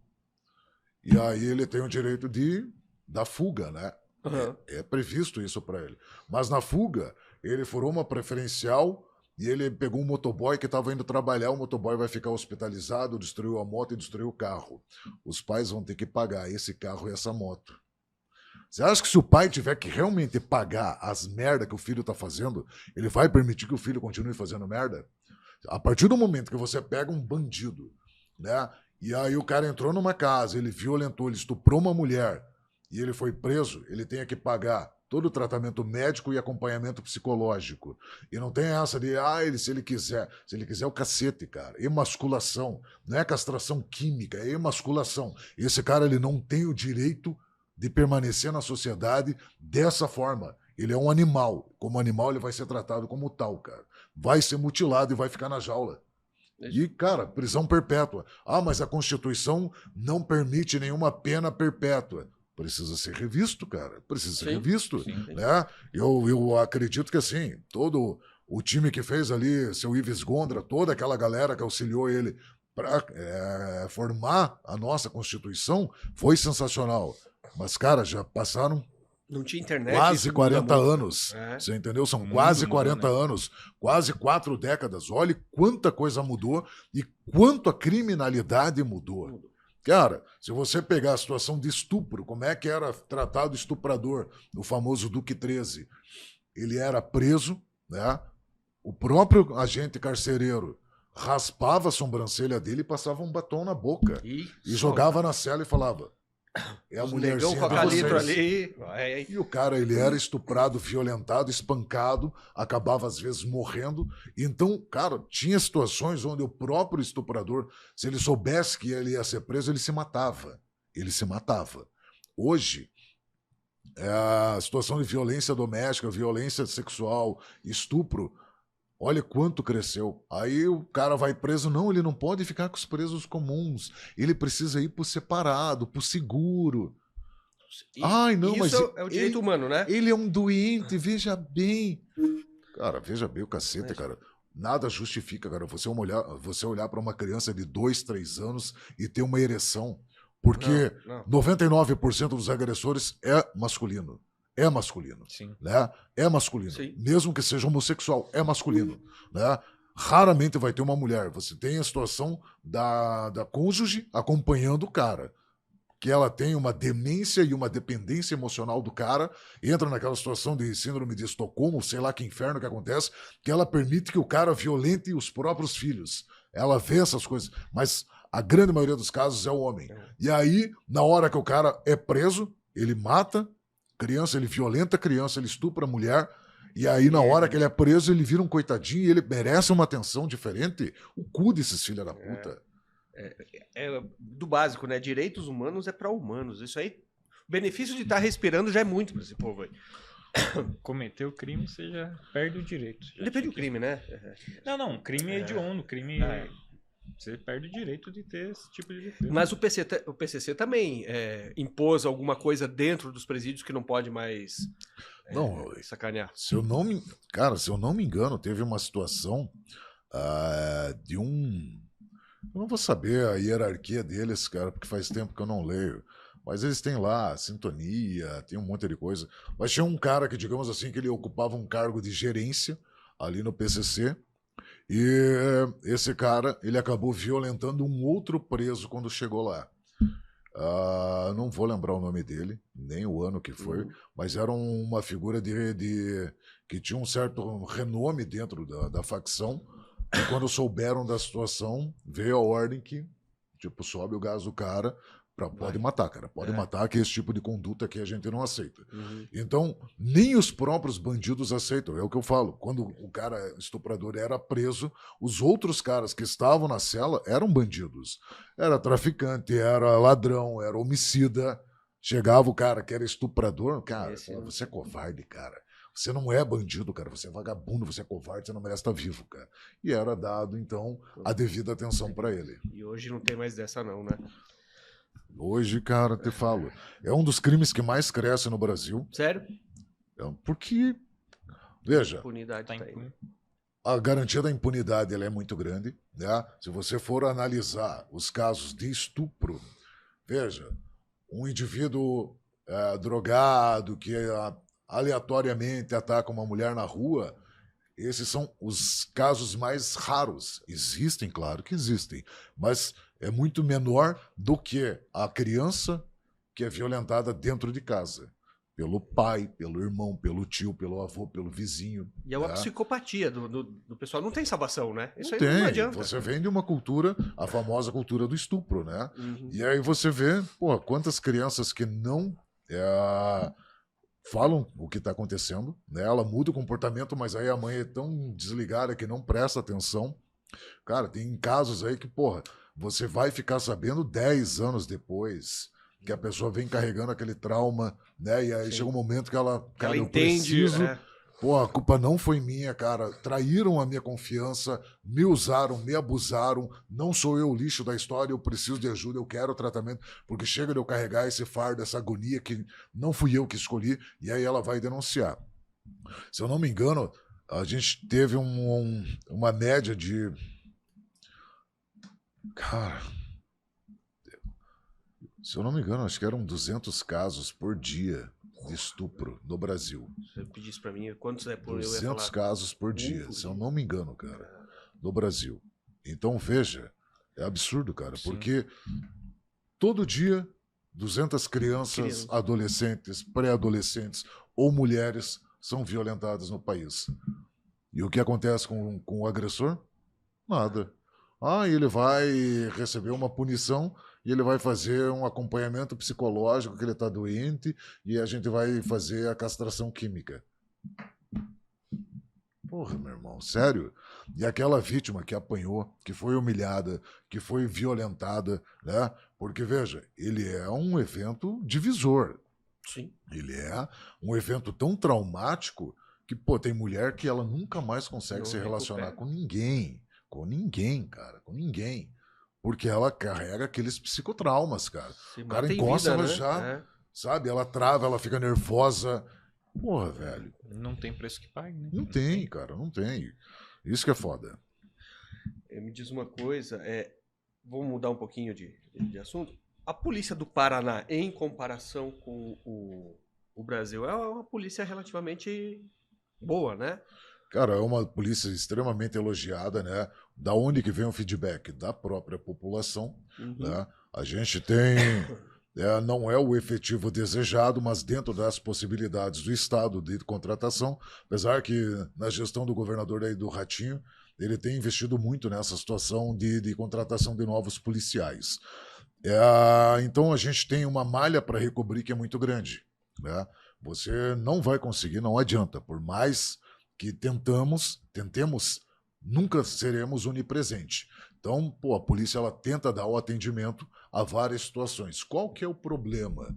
Speaker 2: E aí ele tem o direito da fuga, né?
Speaker 3: Uhum.
Speaker 2: É previsto isso para ele. Mas na fuga, ele furou uma preferencial e ele pegou um motoboy que estava indo trabalhar. O motoboy vai ficar hospitalizado, destruiu a moto e destruiu o carro. Os pais vão ter que pagar esse carro e essa moto. Você acha que se o pai tiver que realmente pagar as merda que o filho está fazendo, ele vai permitir que o filho continue fazendo merda? A partir do momento que você pega um bandido, né? E aí o cara entrou numa casa, ele violentou, ele estuprou uma mulher e ele foi preso, ele tem que pagar todo o tratamento médico e acompanhamento psicológico. E não tem essa de, se ele quiser o cacete, cara. Emasculação, não é castração química, é emasculação. Esse cara, ele não tem o direito de permanecer na sociedade dessa forma. Ele é um animal. Como animal, ele vai ser tratado como tal, cara. Vai ser mutilado e vai ficar na jaula. E, cara, prisão perpétua. Mas a Constituição não permite nenhuma pena perpétua. Precisa ser revisto, cara. Precisa ser revisto.
Speaker 1: Sim.
Speaker 2: Né? Eu acredito que, assim, todo o time que fez ali, seu Ives Gondra, toda aquela galera que auxiliou ele para formar a nossa Constituição, foi sensacional. Mas, cara, já passaram
Speaker 3: Não tinha internet.
Speaker 2: quase 40 anos. Você entendeu? São quase 40 anos, quase 4 décadas. Olha quanta coisa mudou e quanto a criminalidade mudou. Cara, se você pegar a situação de estupro, como é que era tratado o estuprador, o famoso Duque 13? Ele era preso, né? O próprio agente carcereiro raspava a sobrancelha dele e passava um batom na boca. E jogava na cela e falava: é a mulherzinha
Speaker 3: com a calitro
Speaker 2: ali. E o cara, ele era estuprado, violentado, espancado, acabava às vezes morrendo. Então, cara, tinha situações onde o próprio estuprador, se ele soubesse que ele ia ser preso, ele se matava. Ele se matava. Hoje, a situação de violência doméstica, violência sexual, estupro, olha quanto cresceu. Aí o cara vai preso. Não, ele não pode ficar com os presos comuns. Ele precisa ir pro separado, pro seguro. Não,
Speaker 3: isso
Speaker 2: mas
Speaker 3: é o direito humano, né?
Speaker 2: Ele é um doente, veja bem. Cara, veja bem o cacete, cara. Nada justifica, cara, você olhar para uma criança de 2, 3 anos e ter uma ereção. Porque 99% dos agressores é masculino. É masculino.
Speaker 1: Sim.
Speaker 2: Né? É masculino.
Speaker 3: Sim.
Speaker 2: Mesmo que seja homossexual, é masculino. Né? Raramente vai ter uma mulher. Você tem a situação da cônjuge acompanhando o cara. Que ela tem uma demência e uma dependência emocional do cara, entra naquela situação de síndrome de Estocolmo, sei lá que inferno que acontece, que ela permite que o cara violente os próprios filhos. Ela vê essas coisas. Mas a grande maioria dos casos é o homem. E aí, na hora que o cara é preso, ele mata criança, ele violenta a criança, ele estupra a mulher, e aí na hora que ele é preso, ele vira um coitadinho e ele merece uma atenção diferente. O cu desses filhos da puta.
Speaker 3: Do básico, né? Direitos humanos é para humanos. Isso aí, o benefício de estar respirando já é muito para esse povo aí.
Speaker 1: Cometer o crime, você já perde o direito.
Speaker 3: Depende do crime, né?
Speaker 1: Não, crime é hediondo, crime... Você perde o direito de ter esse tipo de defesa.
Speaker 3: Mas o PCC também impôs alguma coisa dentro dos presídios que não pode mais sacanear.
Speaker 2: Se eu não me engano, teve uma situação de um... Eu não vou saber a hierarquia deles, cara, porque faz tempo que eu não leio. Mas eles têm lá sintonia, tem um monte de coisa. Mas tinha um cara que, digamos assim, que ele ocupava um cargo de gerência ali no PCC. E esse cara, ele acabou violentando um outro preso quando chegou lá. Não vou lembrar o nome dele, nem o ano que foi, mas era uma figura que tinha um certo renome dentro da facção. E quando souberam da situação, veio a ordem que, tipo, sobe o gás do cara, pode matar, cara. Pode matar, que esse tipo de conduta que a gente não aceita. Então, nem os próprios bandidos aceitam. É o que eu falo. Quando o cara estuprador era preso, os outros caras que estavam na cela eram bandidos. Era traficante, era ladrão, era homicida. Chegava o cara que era estuprador, cara, você é covarde, cara. Você não é bandido, cara. Você é vagabundo, você é covarde, você não merece estar vivo, cara. E era dado, então, a devida atenção para ele.
Speaker 3: E hoje não tem mais dessa não, né?
Speaker 2: Hoje, cara, te falo, é um dos crimes que mais cresce no Brasil.
Speaker 3: Sério?
Speaker 2: Porque, veja,
Speaker 3: A
Speaker 2: a garantia da impunidade ela é muito grande, né? Se você for analisar os casos de estupro, veja, um indivíduo drogado, que aleatoriamente ataca uma mulher na rua, esses são os casos mais raros. Existem, claro que existem, mas é muito menor do que a criança que é violentada dentro de casa. Pelo pai, pelo irmão, pelo tio, pelo avô, pelo vizinho.
Speaker 3: E é uma psicopatia do pessoal. Não tem salvação, né? Isso aí
Speaker 2: tem.
Speaker 3: não adianta.
Speaker 2: Você vem de uma cultura, a famosa cultura do estupro, né?
Speaker 3: Uhum.
Speaker 2: E aí você vê, pô, quantas crianças que não falam o que está acontecendo, né? Ela muda o comportamento, mas aí a mãe é tão desligada que não presta atenção. Cara, tem casos aí que, porra, você vai ficar sabendo 10 anos depois que a pessoa vem carregando aquele trauma, né? E aí chega um momento que ela, cara, eu
Speaker 3: entende,
Speaker 2: preciso... Pô, a culpa não foi minha, cara. Traíram a minha confiança, me usaram, me abusaram. Não sou eu o lixo da história, eu preciso de ajuda, eu quero tratamento, porque chega de eu carregar esse fardo, essa agonia que não fui eu que escolhi, e aí ela vai denunciar. Se eu não me engano, a gente teve uma média de... Cara... Se eu não me engano, acho que eram 200 casos por dia de estupro no Brasil.
Speaker 3: Se você pedisse pra mim quantos é por
Speaker 2: 200 casos por dia, se eu não me engano, cara, no Brasil. Então, veja, é absurdo, cara, porque todo dia 200 crianças, adolescentes, pré-adolescentes ou mulheres são violentadas no país. E o que acontece com o agressor? Nada. Ele vai receber uma punição e ele vai fazer um acompanhamento psicológico, que ele está doente, e a gente vai fazer a castração química. Porra, meu irmão, sério? E aquela vítima que apanhou, que foi humilhada, que foi violentada, né? Porque, veja, ele é um evento divisor.
Speaker 3: Sim.
Speaker 2: Ele é um evento tão traumático que, pô, tem mulher que ela nunca mais consegue se relacionar com ninguém. Com ninguém, cara, com ninguém. Porque ela carrega aqueles psicotraumas, cara. O cara encosta, ela já, sabe? Ela trava, ela fica nervosa. Porra, velho.
Speaker 1: Não tem preço que pague, né?
Speaker 2: Não tem, cara, não tem. Isso que é foda.
Speaker 3: Me diz uma coisa, vamos mudar um pouquinho de assunto. A polícia do Paraná, em comparação com o Brasil, é uma polícia relativamente boa, né?
Speaker 2: Cara, é uma polícia extremamente elogiada, né? Da onde que vem o feedback? Da própria população, né? A gente tem... não é o efetivo desejado, mas dentro das possibilidades do Estado de contratação, apesar que na gestão do governador aí do Ratinho, ele tem investido muito nessa situação de contratação de novos policiais. Então a gente tem uma malha para recobrir que é muito grande, né? Você não vai conseguir, não adianta, por mais que tentemos, nunca seremos onipresente. Então, pô, a polícia ela tenta dar o atendimento a várias situações. Qual que é o problema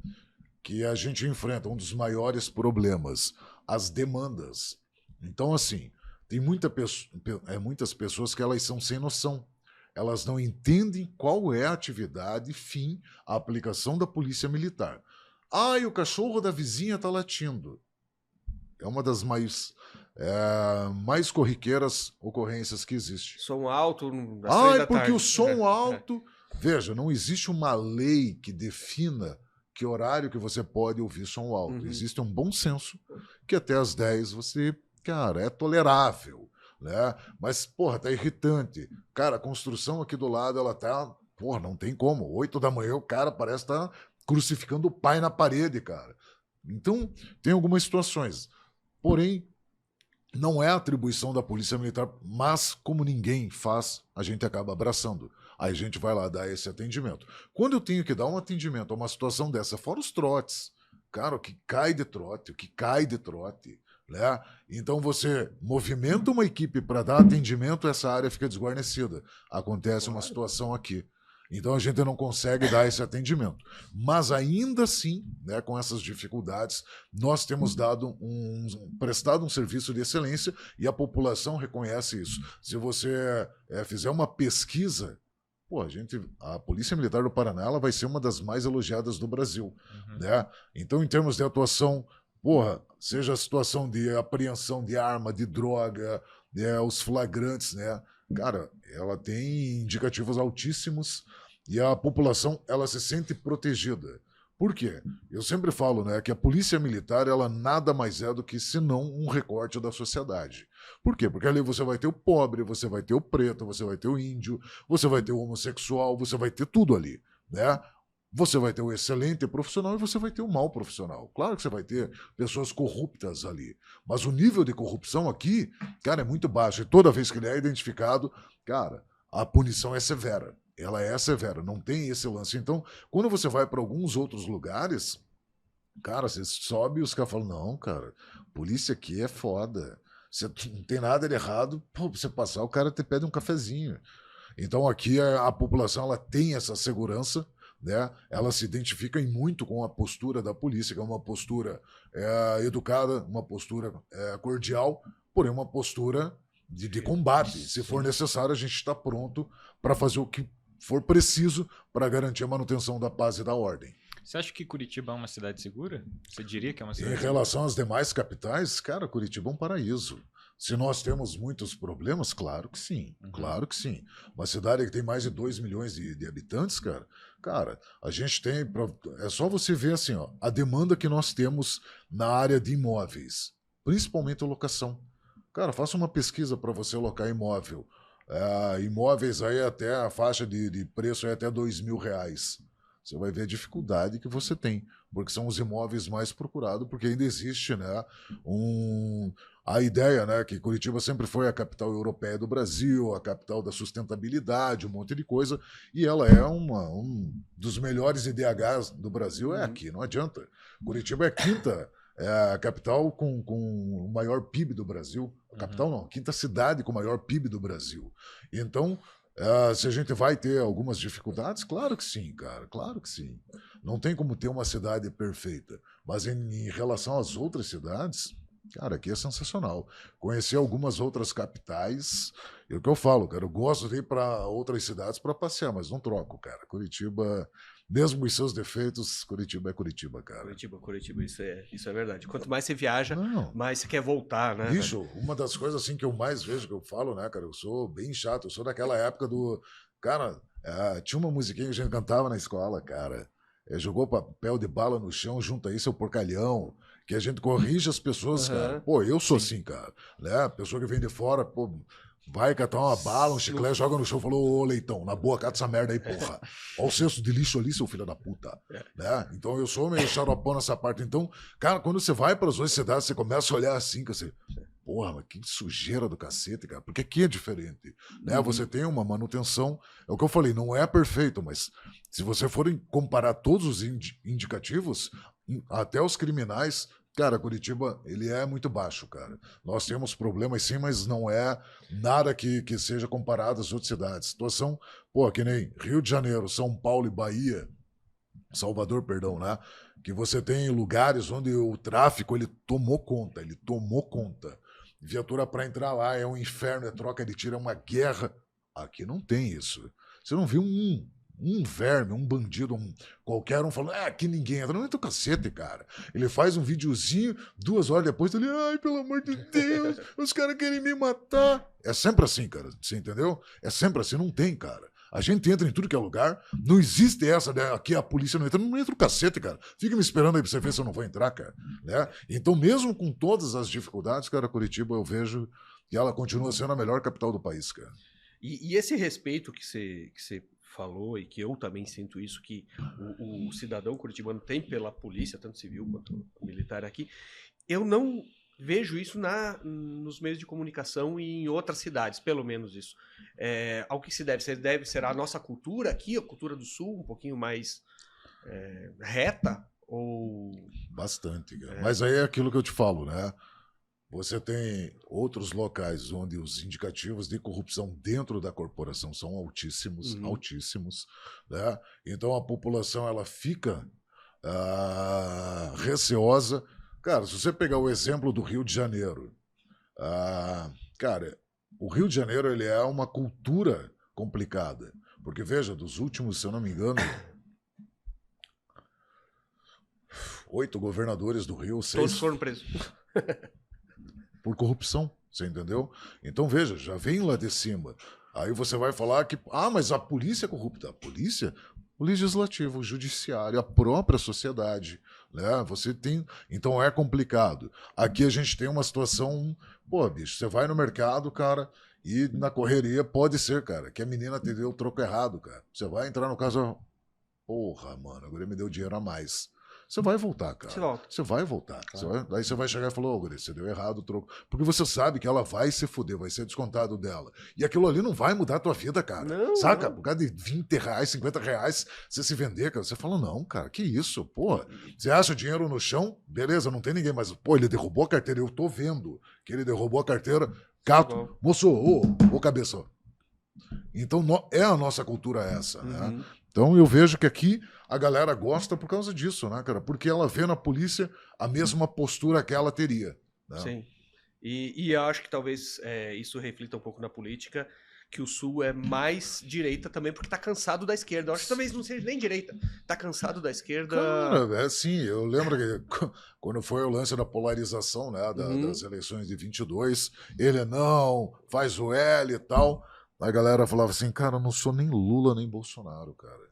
Speaker 2: que a gente enfrenta? Um dos maiores problemas, as demandas. Então, assim, tem muitas pessoas que elas são sem noção. Elas não entendem qual é a atividade, fim, a aplicação da polícia militar. E o cachorro da vizinha está latindo. É uma das mais corriqueiras ocorrências que existe.
Speaker 3: Som alto.
Speaker 2: É porque o som alto... Veja, não existe uma lei que defina que horário que você pode ouvir som alto. Existe um bom senso que até às 10 você, cara, é tolerável, né? Mas, porra, tá irritante. Cara, a construção aqui do lado, ela tá... Porra, não tem como. 8 da manhã o cara parece estar crucificando o pai na parede, cara. Então, tem algumas situações. Porém, não é atribuição da Polícia Militar, mas como ninguém faz, a gente acaba abraçando. Aí a gente vai lá dar esse atendimento. Quando eu tenho que dar um atendimento a uma situação dessa, fora os trotes, cara, o que cai de trote, né? Então você movimenta uma equipe para dar atendimento, essa área fica desguarnecida. Acontece uma situação aqui. Então a gente não consegue dar esse atendimento. Mas ainda assim, né, com essas dificuldades, nós temos prestado um serviço de excelência e a população reconhece isso. Se você fizer uma pesquisa, a Polícia Militar do Paraná ela vai ser uma das mais elogiadas do Brasil. Né? Então, em termos de atuação, seja a situação de apreensão de arma, de droga, os flagrantes, né? Cara, ela tem indicativos altíssimos e a população ela se sente protegida. Por quê? Eu sempre falo, né, que a polícia militar, ela nada mais é do que senão um recorte da sociedade. Por quê? Porque ali você vai ter o pobre, você vai ter o preto, você vai ter o índio, você vai ter o homossexual, você vai ter tudo ali, né? Você vai ter o excelente profissional e você vai ter o mau profissional. Claro que você vai ter pessoas corruptas ali, mas o nível de corrupção aqui, cara, é muito baixo. E toda vez que ele é identificado, cara, a punição é severa. Ela é severa, não tem esse lance. Então, quando você vai para alguns outros lugares, cara, você sobe e os caras falam, não, cara, polícia aqui é foda. Você não tem nada de errado, pô, pra você passar, o cara te pede um cafezinho. Então aqui a população ela tem essa segurança, né? Ela se identifica muito com a postura da polícia, que é uma postura educada, uma postura cordial, porém uma postura de combate. Se for necessário, a gente está pronto para fazer o que for preciso para garantir a manutenção da paz e da ordem.
Speaker 1: Você acha que Curitiba é uma cidade segura? Você diria que é uma
Speaker 2: Em
Speaker 1: cidade segura?
Speaker 2: relação às demais capitais, cara, Curitiba é um paraíso. Se nós temos muitos problemas, claro que sim, claro que sim. Uma cidade que tem mais de 2 milhões de habitantes, cara, a gente tem, é só você ver assim, ó, a demanda que nós temos na área de imóveis, principalmente a locação. Cara, faça uma pesquisa para você alocar imóvel. Imóveis aí até a faixa de preço é até R$ 2.000. Você vai ver a dificuldade que você tem, porque são os imóveis mais procurados, porque ainda existe, né, a ideia, né, que Curitiba sempre foi a capital europeia do Brasil, a capital da sustentabilidade, um monte de coisa, e ela é um dos melhores IDHs do Brasil, é aqui, não adianta. Curitiba é a quinta a capital com o maior PIB do Brasil. A capital não, a quinta cidade com o maior PIB do Brasil. Então, se a gente vai ter algumas dificuldades, claro que sim, cara, claro que sim. Não tem como ter uma cidade perfeita. Mas em relação às outras cidades, cara, aqui é sensacional. Conhecer algumas outras capitais, é o que eu falo, cara, eu gosto de ir para outras cidades para passear, mas não troco, cara. Curitiba, mesmo os seus defeitos, Curitiba é Curitiba, cara.
Speaker 3: Curitiba, isso é verdade. Quanto mais você viaja,
Speaker 2: Não.
Speaker 3: mais você quer voltar, né?
Speaker 2: Bicho, uma das coisas assim que eu mais vejo, que eu falo, né, cara, eu sou bem chato, eu sou daquela época do... Cara, tinha uma musiquinha que a gente cantava na escola, cara. Jogou papel de bala no chão, junta aí seu porcalhão, que a gente corrige as pessoas, cara. Pô, eu sou assim, cara. Né? Pessoa que vem de fora, pô, vai catar uma bala, um chiclete, joga no chão e falou, ô leitão, na boa, cata essa merda aí, porra. Olha o cesto de lixo ali, seu filho da puta. Né? Então eu sou meio xaropão nessa parte. Então, cara, quando você vai para as outras cidades, você começa a olhar assim, que você... Porra, mas que sujeira do cacete, cara. Porque aqui é diferente. Né? Você tem uma manutenção. É o que eu falei, não é perfeito, mas se você for comparar todos os indicativos, até os criminais, cara, Curitiba, ele é muito baixo, cara. Nós temos problemas sim, mas não é nada que seja comparado às outras cidades. Situação, pô, que nem Rio de Janeiro, São Paulo e Bahia, Salvador, perdão, né? Que você tem lugares onde o tráfico, ele tomou conta. Viatura para entrar lá é um inferno, é troca de tiro, é uma guerra. Aqui não tem isso. Você não viu um verme, um bandido, qualquer um falando, aqui ninguém entra. Não entra o cacete, cara. Ele faz um videozinho, 2 horas depois, ele, ai, pelo amor de Deus, os caras querem me matar. É sempre assim, cara, você entendeu? É sempre assim, não tem, cara. A gente entra em tudo que é lugar, não existe essa, né? Aqui a polícia não entra o cacete, cara. Fica me esperando aí pra você ver se eu não vou entrar, cara. Né? Então, mesmo com todas as dificuldades, cara, Curitiba, eu vejo que ela continua sendo a melhor capital do país, cara.
Speaker 3: E esse respeito que você falou, e que eu também sinto isso, que o cidadão curitibano tem pela polícia, tanto civil quanto militar aqui, eu não vejo isso nos meios de comunicação e em outras cidades, pelo menos isso. Ao que se deve ser a nossa cultura aqui, a cultura do Sul, um pouquinho mais reta, ou...
Speaker 2: Bastante, cara. Mas aí é aquilo que eu te falo, né? Você tem outros locais onde os indicativos de corrupção dentro da corporação são altíssimos, altíssimos, né? Então a população ela fica receosa. Cara, se você pegar o exemplo do Rio de Janeiro, cara, o Rio de Janeiro ele é uma cultura complicada, porque veja, dos últimos, se eu não me engano, 8 governadores do Rio, 6
Speaker 3: todos foram presos.
Speaker 2: Por corrupção, você entendeu? Então, veja, já vem lá de cima. Aí você vai falar que, mas a polícia é corrupta. A polícia, o legislativo, o judiciário, a própria sociedade, né? Você tem, então é complicado. Aqui a gente tem uma situação, pô, bicho, você vai no mercado, cara, e na correria pode ser, cara, que a menina te deu o troco errado, cara. Você vai entrar no caso, porra, mano, agora me deu dinheiro a mais. Você vai voltar, cara.
Speaker 3: Você volta.
Speaker 2: Você vai voltar.
Speaker 3: Claro.
Speaker 2: Aí você vai chegar e falar, ô, guri, você deu errado o troco. Porque você sabe que ela vai se fuder, vai ser descontado dela. E aquilo ali não vai mudar a tua vida, cara.
Speaker 3: Não,
Speaker 2: Saca?
Speaker 3: não.
Speaker 2: Por causa de 20 reais, 50 reais, você se vender, cara. Você fala, não, cara, que isso? Porra, você acha dinheiro no chão? Beleza, não tem ninguém, mas, pô, ele derrubou a carteira. Eu tô vendo que ele derrubou a carteira. Cato,
Speaker 3: Igual.
Speaker 2: moço, ô, cabeça. Então, é a nossa cultura essa, né?
Speaker 3: Uhum.
Speaker 2: Então eu vejo que aqui a galera gosta por causa disso, né, cara? Porque ela vê na polícia a mesma postura que ela teria. Né?
Speaker 3: Sim. E eu acho que talvez isso reflita um pouco na política, que o Sul é mais direita também, porque tá cansado da esquerda. Eu acho que talvez não seja nem direita. Tá cansado da esquerda.
Speaker 2: Cara, é assim, eu lembro que quando foi o lance da polarização, né,
Speaker 3: Uhum.
Speaker 2: das eleições de 22, ele não, faz o L e tal. A galera falava assim, cara, eu não sou nem Lula nem Bolsonaro, cara.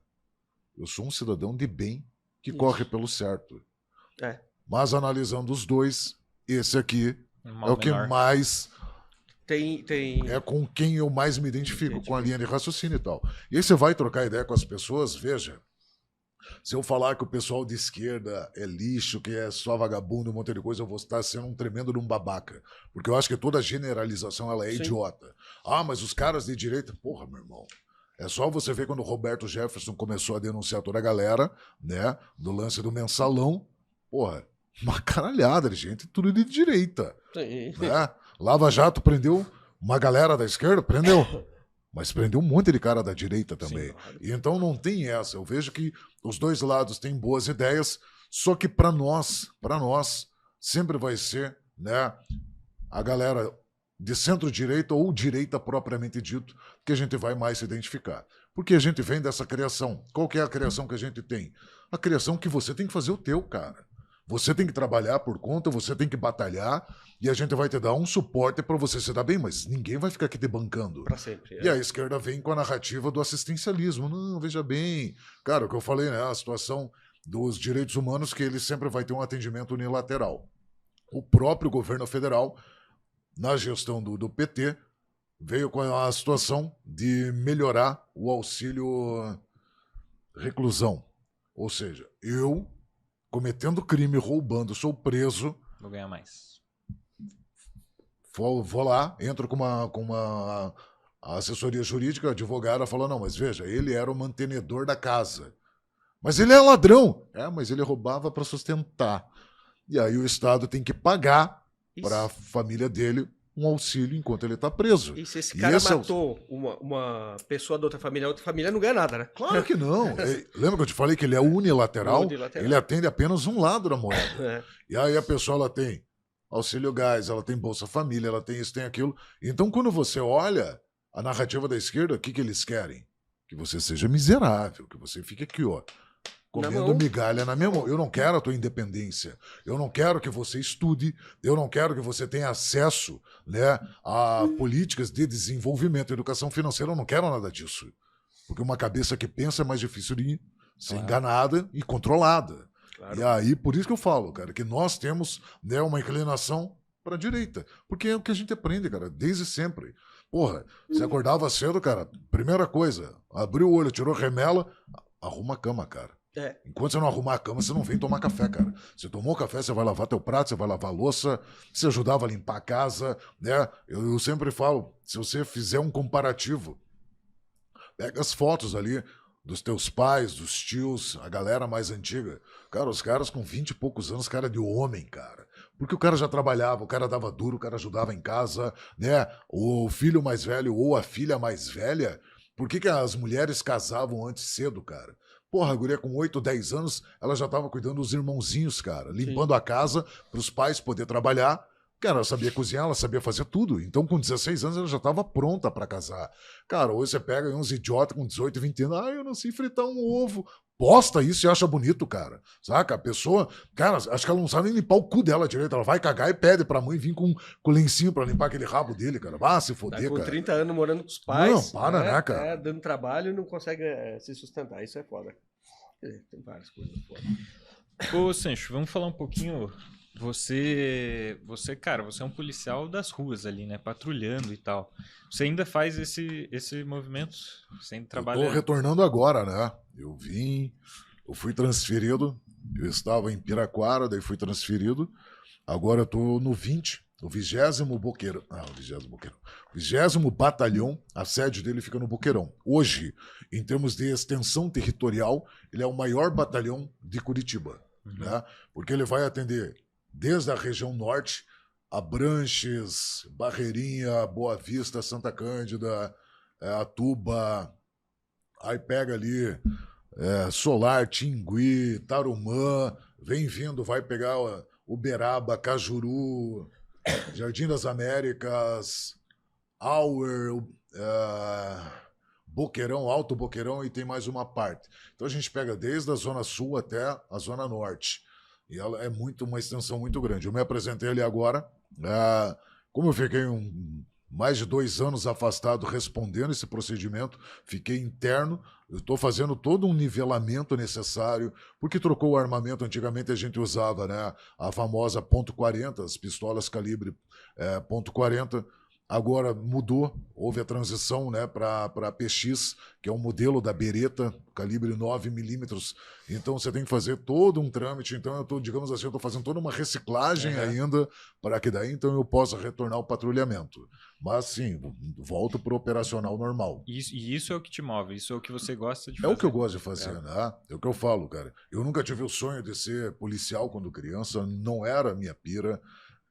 Speaker 2: Eu sou um cidadão de bem que
Speaker 3: Isso.
Speaker 2: corre pelo certo.
Speaker 3: É.
Speaker 2: Mas analisando os dois, esse aqui
Speaker 1: Mal
Speaker 2: é o que
Speaker 1: menor.
Speaker 2: mais...
Speaker 3: Tem.
Speaker 2: É com quem eu mais me identifico, com a linha de raciocínio e tal. E aí você vai trocar ideia com as pessoas, veja, se eu falar que o pessoal de esquerda é lixo, que é só vagabundo, um monte de coisa, eu vou estar sendo um tremendo de um babaca. Porque eu acho que toda generalização ela é
Speaker 3: Sim.
Speaker 2: idiota. Ah, mas os caras de direita... Porra, meu irmão. É só você ver quando o Roberto Jefferson começou a denunciar toda a galera, né, do lance do mensalão. Porra, uma caralhada de gente, tudo de direita.
Speaker 3: Sim.
Speaker 2: Né? Lava Jato prendeu uma galera da esquerda, prendeu. Mas prendeu um monte de cara da direita também.
Speaker 3: Sim, claro.
Speaker 2: E então não tem essa. Eu vejo que os dois lados têm boas ideias, só que para nós, sempre vai ser, né, a galera de centro-direita ou direita propriamente dito, que a gente vai mais se identificar. Porque a gente vem dessa criação. Qual que é a criação que a gente tem? A criação que você tem que fazer o teu, cara. Você tem que trabalhar por conta, você tem que batalhar, e a gente vai te dar um suporte para você se dar bem, mas ninguém vai ficar aqui te bancando.
Speaker 3: Pra sempre.
Speaker 2: E a esquerda vem com a narrativa do assistencialismo. Não, veja bem. Cara, o que eu falei, né? A situação dos direitos humanos, que ele sempre vai ter um atendimento unilateral. O próprio governo federal, na gestão do PT, veio com a situação de melhorar o auxílio reclusão. Ou seja, eu, cometendo crime, roubando, sou preso,
Speaker 1: Vou ganhar mais.
Speaker 2: vou lá, entro com uma assessoria jurídica, a advogada falou, não, mas veja, ele era o mantenedor da casa. Mas ele é ladrão. É, mas ele roubava para sustentar. E aí o Estado tem que pagar para a família dele um auxílio enquanto ele está preso.
Speaker 3: E se esse
Speaker 2: E
Speaker 3: cara
Speaker 2: esse
Speaker 3: matou uma pessoa da outra família não ganha nada, né?
Speaker 2: Claro que não. Lembra que eu te falei que ele é unilateral?
Speaker 3: Unilateral.
Speaker 2: Ele atende apenas um lado da moeda.
Speaker 3: É.
Speaker 2: E aí a pessoa ela tem auxílio gás, ela tem Bolsa Família, ela tem isso, tem aquilo. Então quando você olha a narrativa da esquerda, o que eles querem? Que você seja miserável, que você fique aqui, ó, comendo migalha na minha mão. Eu não quero a tua independência. Eu não quero que você estude. Eu não quero que você tenha acesso, né, a políticas de desenvolvimento, educação financeira. Eu não quero nada disso. Porque uma cabeça que pensa é mais difícil de ser enganada e controlada. Claro. E aí, por isso que eu falo, cara, que nós temos, né, uma inclinação para a direita. Porque é o que a gente aprende, cara, desde sempre. Porra, você acordava cedo, cara, primeira coisa, abriu o olho, tirou remela, arruma a cama, cara. Enquanto você não arrumar a cama, você não vem tomar café, cara. Você tomou café, você vai lavar teu prato, você vai lavar a louça, você ajudava a limpar a casa, né? Eu sempre falo, se você fizer um comparativo, pega as fotos ali dos teus pais, dos tios, a galera mais antiga. Cara, os caras com 20 e poucos anos, cara de homem, cara. Porque o cara já trabalhava, o cara dava duro, o cara ajudava em casa, né? O filho mais velho ou a filha mais velha. Por que as mulheres casavam antes cedo, cara? Porra, a guria com 8, 10 anos, ela já estava cuidando dos irmãozinhos, cara. Limpando a casa para os pais poderem trabalhar. Cara, ela sabia cozinhar, ela sabia fazer tudo. Então, com 16 anos, ela já estava pronta para casar. Cara, hoje você pega uns idiotas com 18, 20 anos. Ah, eu não sei fritar um ovo. posta isso e acha bonito, cara. Saca? A pessoa, cara, acho que ela não sabe nem limpar o cu dela direito. Ela vai cagar e pede pra mãe vir com o lencinho pra limpar aquele rabo dele, cara. Vá se
Speaker 3: Tá
Speaker 2: foder,
Speaker 3: com
Speaker 2: cara.
Speaker 3: 30 anos morando com os pais.
Speaker 2: Não, para, né, cara?
Speaker 3: Dando trabalho e não consegue se sustentar. Isso é foda. Tem várias coisas foda.
Speaker 1: Ô, Sancho, vamos falar um pouquinho. Cara, você é um policial das ruas ali, né? Patrulhando e tal. Você ainda faz esse movimento? Você ainda
Speaker 2: Eu
Speaker 1: trabalha...
Speaker 2: tô retornando agora, né? Eu fui transferido. Eu estava em Piraquara, daí fui transferido. Agora eu tô no 20, o 20º Boqueirão. Ah, o 20º Boqueirão. 20º Batalhão, a sede dele fica no Boqueirão. Hoje, em termos de extensão territorial, ele é o maior batalhão de Curitiba, né? Porque ele vai atender desde a região norte, Abranches, Barreirinha, Boa Vista, Santa Cândida, Atuba, aí pega ali Solar, Tingui, Tarumã, vem vindo, vai pegar Uberaba, Cajuru, Jardim das Américas, Auer, Boqueirão, Alto Boqueirão e tem mais uma parte. Então a gente pega desde a Zona Sul até a Zona Norte. E ela é uma extensão muito grande. Eu me apresentei ali agora. Como eu fiquei mais de 2 anos afastado respondendo esse procedimento, fiquei interno. Eu estou fazendo todo um nivelamento necessário, porque trocou o armamento. Antigamente a gente usava, né, a famosa .40, as pistolas calibre .40. Agora mudou, houve a transição, né, para PX, que é um modelo da Beretta, calibre 9mm. Então você tem que fazer todo um trâmite. Então eu estou, digamos assim, eu estou fazendo toda uma reciclagem ainda para que daí então eu possa retornar ao patrulhamento. Mas sim, volto para o operacional normal.
Speaker 1: E isso é o que te move, isso é o que você gosta de fazer.
Speaker 2: É o que eu gosto de fazer, né? É o que eu falo, cara. Eu nunca tive o sonho de ser policial quando criança, não era a minha pira.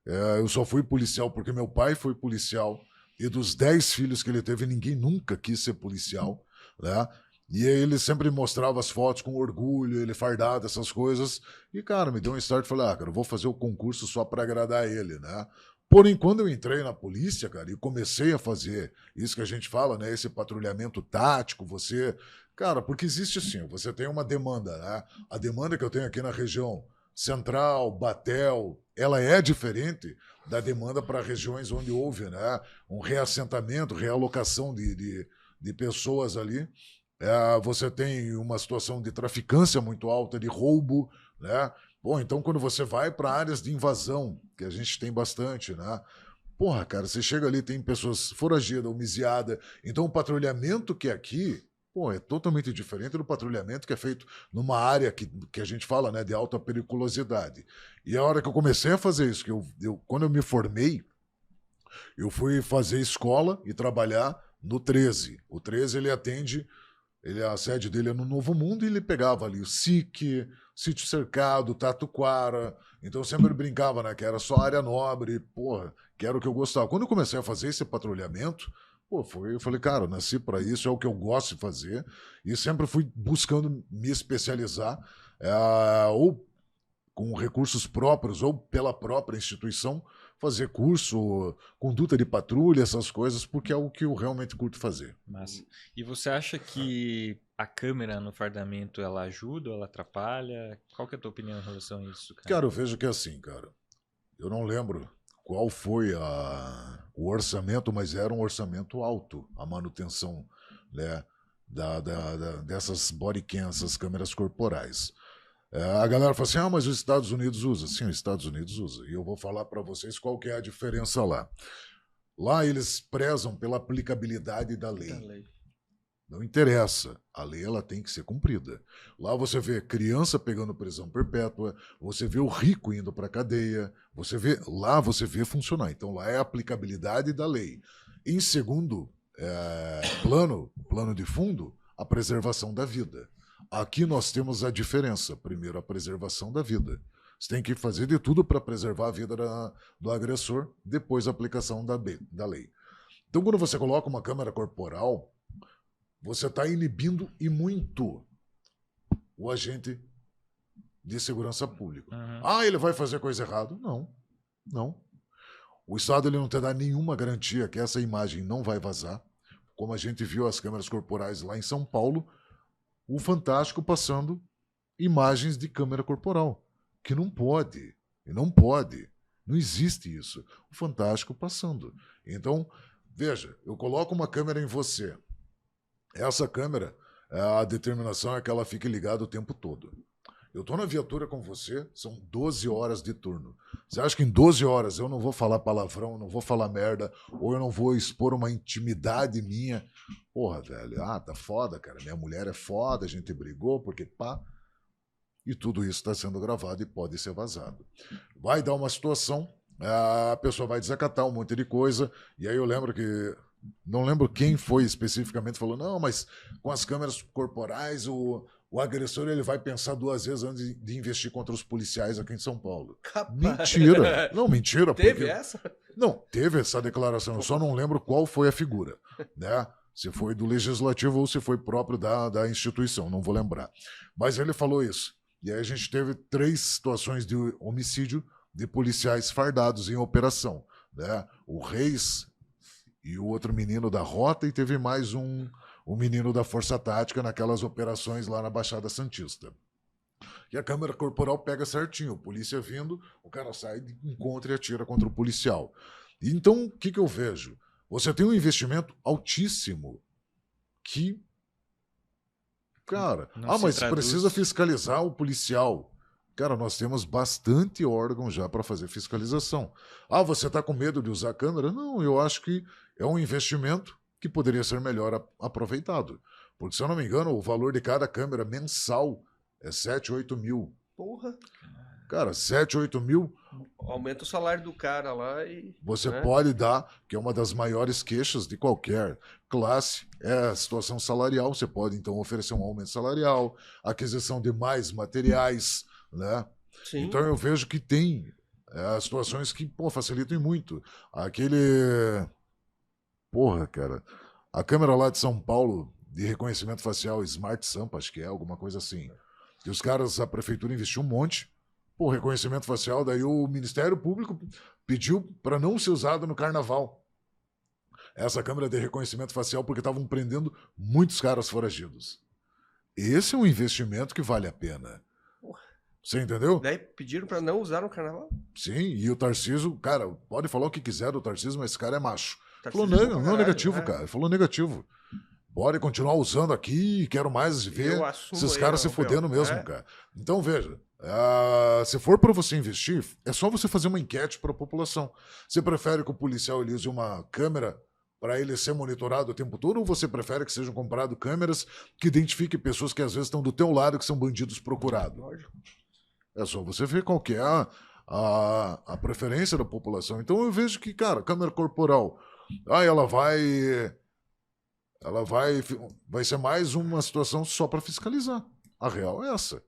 Speaker 2: Eu só fui policial porque meu pai foi policial e dos 10 filhos que ele teve, ninguém nunca quis ser policial, né? E ele sempre mostrava as fotos com orgulho, ele fardado, essas coisas. E, cara, me deu um start e falei, cara, eu vou fazer o concurso só para agradar ele, né? Porém, quando eu entrei na polícia, cara, e comecei a fazer isso que a gente fala, né? Esse patrulhamento tático, você... Cara, porque existe assim, você tem uma demanda, né? A demanda que eu tenho aqui na região Central, Batel, ela é diferente da demanda para regiões onde houve, né, um reassentamento, realocação de pessoas ali. Você tem uma situação de traficância muito alta, de roubo, né? Bom, então quando você vai para áreas de invasão, que a gente tem bastante, né? Porra, cara, você chega ali, tem pessoas foragidas, homiziadas. Então o patrulhamento que é aqui, pô, é totalmente diferente do patrulhamento que é feito numa área que a gente fala, né, de alta periculosidade. E a hora que eu comecei a fazer isso, quando eu me formei, eu fui fazer escola e trabalhar no 13. O 13, ele atende, a sede dele é no Novo Mundo, e ele pegava ali o SIC, Sítio Cercado, Tatuquara. Então eu sempre brincava, né, que era só área nobre, porra, que era o que eu gostava. Quando eu comecei a fazer esse patrulhamento, eu falei, cara, eu nasci para isso, é o que eu gosto de fazer, e sempre fui buscando me especializar, ou com recursos próprios, ou pela própria instituição, fazer curso, conduta de patrulha, essas coisas, porque é o que eu realmente curto fazer.
Speaker 1: Massa. E você acha que a câmera no fardamento, ela ajuda ou ela atrapalha? Qual que é a tua opinião em relação a isso, cara?
Speaker 2: Cara, eu vejo que é assim, cara, eu não lembro qual foi o orçamento, mas era um orçamento alto, a manutenção, né, dessas bodycams, essas câmeras corporais. A galera fala assim, mas os Estados Unidos usa. Sim, os Estados Unidos usa. E eu vou falar para vocês qual que é a diferença lá. Lá eles prezam pela aplicabilidade da lei. Não interessa. A lei ela tem que ser cumprida. Lá você vê criança pegando prisão perpétua, você vê o rico indo para a cadeia, lá você vê funcionar. Então lá é a aplicabilidade da lei. Em segundo plano de fundo, a preservação da vida. Aqui nós temos a diferença. Primeiro, a preservação da vida. Você tem que fazer de tudo para preservar a vida do agressor, depois a aplicação da lei. Então, quando você coloca uma câmera corporal, você está inibindo e muito o agente de segurança pública.
Speaker 1: Uhum.
Speaker 2: Ele vai fazer coisa errada? Não, não. O Estado ele não te dá nenhuma garantia que essa imagem não vai vazar. Como a gente viu as câmeras corporais lá em São Paulo, o Fantástico passando imagens de câmera corporal, que não pode, e não pode, não existe isso. O Fantástico passando. Então, veja, eu coloco uma câmera em você. Essa câmera, a determinação é que ela fique ligada o tempo todo. Eu estou na viatura com você, são 12 horas de turno. Você acha que em 12 horas eu não vou falar palavrão, não vou falar merda, ou eu não vou expor uma intimidade minha? Porra, velho, tá foda, cara. Minha mulher é foda, a gente brigou, porque pá. E tudo isso está sendo gravado e pode ser vazado. Vai dar uma situação, a pessoa vai desacatar um monte de coisa, e aí eu lembro que. Não lembro quem foi especificamente, falou, não, mas com as câmeras corporais, o agressor ele vai pensar 2 vezes antes de investir contra os policiais aqui em São Paulo.
Speaker 3: Capaz.
Speaker 2: Mentira. Não, mentira.
Speaker 3: Teve essa?
Speaker 2: Não, teve essa declaração. Eu só não lembro qual foi a figura, né? Se foi do legislativo ou se foi próprio da instituição, não vou lembrar. Mas ele falou isso. E aí a gente teve 3 situações de homicídio de policiais fardados em operação, né? O Reis e o outro menino da Rota, e teve mais um menino da Força Tática naquelas operações lá na Baixada Santista. E a câmera corporal pega certinho, a polícia vindo, o cara sai, encontra e atira contra o policial. Então, o que eu vejo? Você tem um investimento altíssimo que... Cara, mas precisa fiscalizar o policial. Cara, nós temos bastante órgão já para fazer fiscalização. Você está com medo de usar a câmera? Não, eu acho que é um investimento que poderia ser melhor aproveitado. Porque, se eu não me engano, o valor de cada câmera mensal é 7, 8 mil.
Speaker 3: Porra.
Speaker 2: Cara, 7, 8 mil...
Speaker 3: Aumenta o salário do cara lá e...
Speaker 2: Você pode dar, que é uma das maiores queixas de qualquer classe, é a situação salarial. Você pode, então, oferecer um aumento salarial, aquisição de mais materiais, né?
Speaker 3: Sim.
Speaker 2: Então eu vejo que tem situações que facilitam muito. Porra, cara, a câmera lá de São Paulo de reconhecimento facial Smart Sampa, acho que é alguma coisa assim, que os caras, a prefeitura investiu um monte por reconhecimento facial, daí o Ministério Público pediu para não ser usado no carnaval essa câmera de reconhecimento facial, porque estavam prendendo muitos caras foragidos. Esse é um investimento que vale a pena. Você entendeu?
Speaker 3: Daí pediram pra não usar no carnaval?
Speaker 2: Sim, e o Tarcísio, cara, pode falar o que quiser do Tarcísio, mas esse cara é macho.
Speaker 3: Tarcísio
Speaker 2: Falou, não, negativo, cara. Ele falou negativo. Pode continuar usando aqui, quero mais ver esses caras se fodendo mesmo, cara. Então, veja, se for para você investir, é só você fazer uma enquete para a população. Você prefere que o policial ele use uma câmera para ele ser monitorado o tempo todo, ou você prefere que sejam compradas câmeras que identifiquem pessoas que às vezes estão do teu lado, que são bandidos procurados? Lógico. É só você ver qual que é a preferência da população. Então eu vejo que, cara, câmera corporal, ela vai ser mais uma situação só para fiscalizar. A real é essa.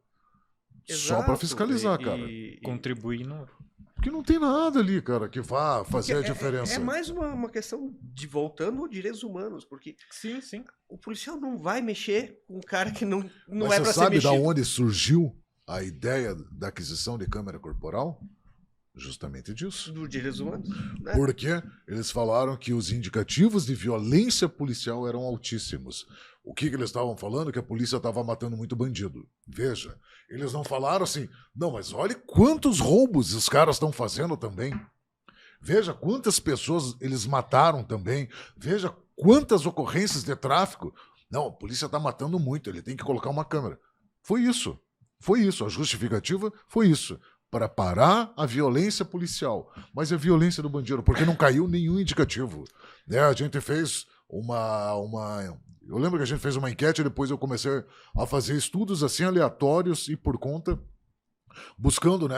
Speaker 2: Exato. Só para fiscalizar, cara.
Speaker 1: Contribuir no...
Speaker 2: Porque não tem nada ali, cara, que vá fazer a diferença.
Speaker 3: É mais uma questão de voltando aos direitos humanos, porque
Speaker 1: sim.
Speaker 3: O policial não vai mexer com um cara que não
Speaker 2: Mas
Speaker 3: é para ser mexido.
Speaker 2: Você sabe de onde surgiu a ideia da aquisição de câmera corporal? Justamente disso.
Speaker 3: Dos direitos humanos. Né?
Speaker 2: Porque eles falaram que os indicativos de violência policial eram altíssimos. O que eles estavam falando? Que a polícia estava matando muito bandido. Veja, eles não falaram assim, não, mas olha quantos roubos os caras estão fazendo também. Veja quantas pessoas eles mataram também. Veja quantas ocorrências de tráfico. Não, a polícia está matando muito, ele tem que colocar uma câmera. Foi isso. A justificativa foi isso. Para parar a violência policial. Mas a violência do bandido, porque não caiu nenhum indicativo. A gente fez eu lembro que a gente fez uma enquete, depois eu comecei a fazer estudos assim aleatórios e por conta, buscando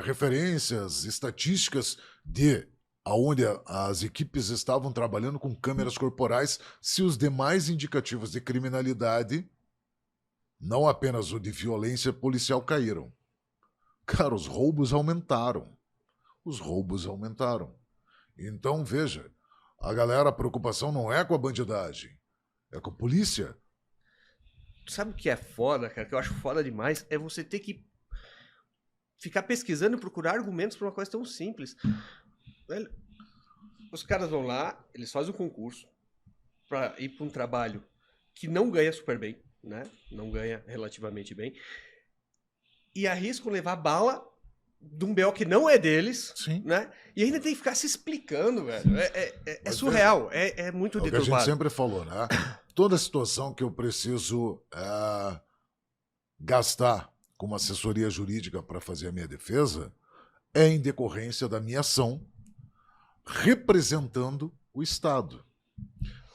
Speaker 2: referências, estatísticas de aonde as equipes estavam trabalhando com câmeras corporais, se os demais indicativos de criminalidade, não apenas o de violência policial, caíram. Cara, os roubos aumentaram. Então, veja, a preocupação não é com a bandidagem, é com a polícia.
Speaker 3: Sabe o que é foda, cara? Que eu acho foda demais? É você ter que ficar pesquisando e procurar argumentos para uma coisa tão simples. Velho, os caras vão lá, eles fazem um concurso para ir para um trabalho que não ganha super bem. né? Não ganha relativamente bem. E arriscam levar bala de um BO que não é deles,
Speaker 2: Sim.
Speaker 3: né? E ainda tem que ficar se explicando, velho. É surreal, é muito
Speaker 2: É o que a gente
Speaker 3: deturbado.
Speaker 2: sempre falou, né? Toda situação que eu preciso gastar com uma assessoria jurídica para fazer a minha defesa é em decorrência da minha ação representando o Estado,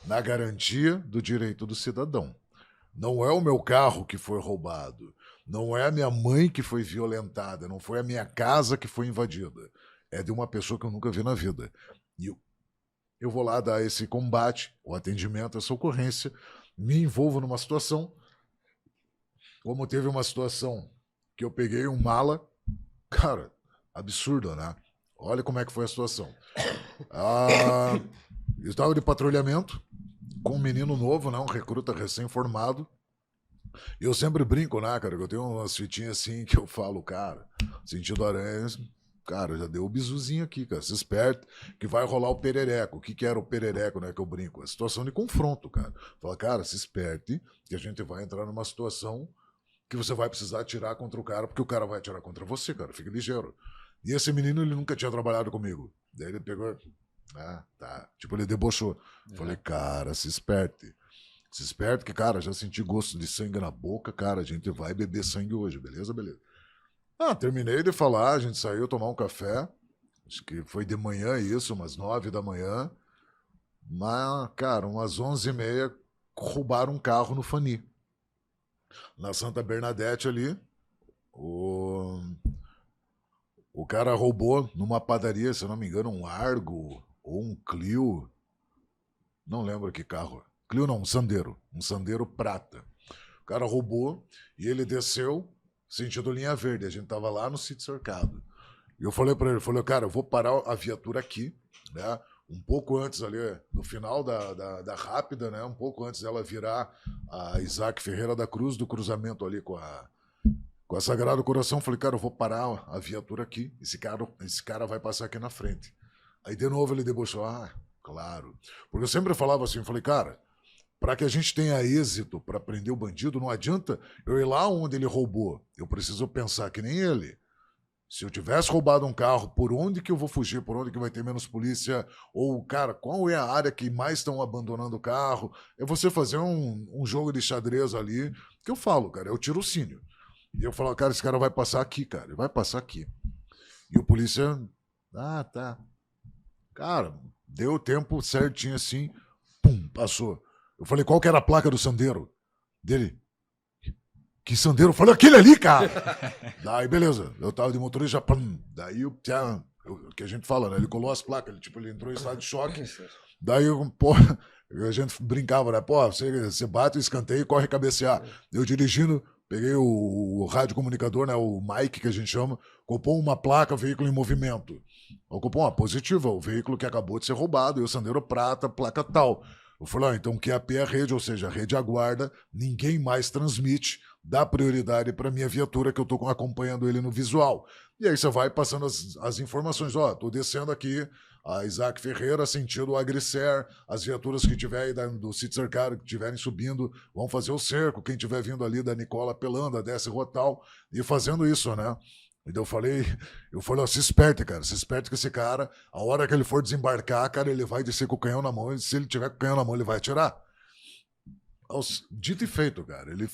Speaker 2: na garantia do direito do cidadão. Não é o meu carro que foi roubado, não é a minha mãe que foi violentada, não foi a minha casa que foi invadida. É de uma pessoa que eu nunca vi na vida. E eu vou lá dar esse combate, o atendimento, essa ocorrência, me envolvo numa situação, como teve uma situação que eu peguei um mala, cara, absurdo, né? Olha como é que foi a situação. Eu estava de patrulhamento com um menino novo, né? Um recruta recém-formado. E eu sempre brinco, né, cara? Que eu tenho umas fitinhas assim que eu falo, cara, sentido aranha, cara, já deu o bizuzinho aqui, cara. Se esperto que vai rolar o perereco. O que era o perereco, né? Que eu brinco? A situação de confronto, cara. Fala, cara, se esperte que a gente vai entrar numa situação que você vai precisar atirar contra o cara, porque o cara vai atirar contra você, cara. Fique ligeiro. E esse menino, ele nunca tinha trabalhado comigo. Daí ele pegou... tá. Tipo, ele debochou. Falei, cara, se esperte. Se esperte que, cara, já senti gosto de sangue na boca, cara, a gente vai beber sangue hoje, beleza? Beleza. Terminei de falar, a gente saiu tomar um café. Acho que foi de manhã isso, umas 9 da manhã. Mas, cara, umas 11h30, roubaram um carro no Fani. Na Santa Bernadette ali, o cara roubou numa padaria, se eu não me engano, um Argo ou um Clio. Não lembro que carro. Clio não, um Sandero prata. O cara roubou e ele desceu sentido linha verde. A gente tava lá no sítio cercado. E eu falei para ele, cara, eu vou parar a viatura aqui, né? Um pouco antes ali, no final da rápida, né? Um pouco antes dela virar a Isaac Ferreira da Cruz, do cruzamento ali com a Sagrado Coração. Falei, cara, eu vou parar a viatura aqui. Esse cara vai passar aqui na frente. Aí de novo ele debochou, claro. Porque eu sempre falava assim, falei, cara, para que a gente tenha êxito para prender o bandido, não adianta eu ir lá onde ele roubou. Eu preciso pensar que nem ele. Se eu tivesse roubado um carro, por onde que eu vou fugir? Por onde que vai ter menos polícia? Ou, cara, qual é a área que mais estão abandonando o carro? É você fazer um jogo de xadrez ali, que eu falo, cara, é o tirocínio. E eu falo, cara, esse cara vai passar aqui, cara, ele vai passar aqui. E o polícia, tá. Cara, deu o tempo certinho assim, pum, passou. Eu falei, qual que era a placa do Sandero? Dele, que Sandero? Eu falei, aquele ali, cara! Daí, beleza, eu tava de motorista, pum. Daí o que a gente fala, né? Ele colou as placas, ele entrou em estado de choque. Daí, a gente brincava, né? Você bate o escanteio e corre cabecear. Eu dirigindo, peguei o radiocomunicador, né? O Mike, que a gente chama, ocupou uma placa, veículo em movimento. Ocupou uma positiva, o veículo que acabou de ser roubado, e o Sandero prata, placa tal. Eu falei, então QAP é a rede, ou seja, a rede aguarda, ninguém mais transmite, dá prioridade para minha viatura, que eu estou acompanhando ele no visual. E aí você vai passando as informações, estou descendo aqui, a Isaac Ferreira, sentido Agricer, as viaturas que tiver aí do sítio cercado, que estiverem subindo, vão fazer o cerco, quem estiver vindo ali da Nicola Pelanda, desce Rotal, e fazendo isso, né? Então eu falei, se esperte, cara, se esperte que esse cara, a hora que ele for desembarcar, cara, ele vai descer com o canhão na mão, e se ele tiver com o canhão na mão, ele vai atirar. Dito e feito, cara, ele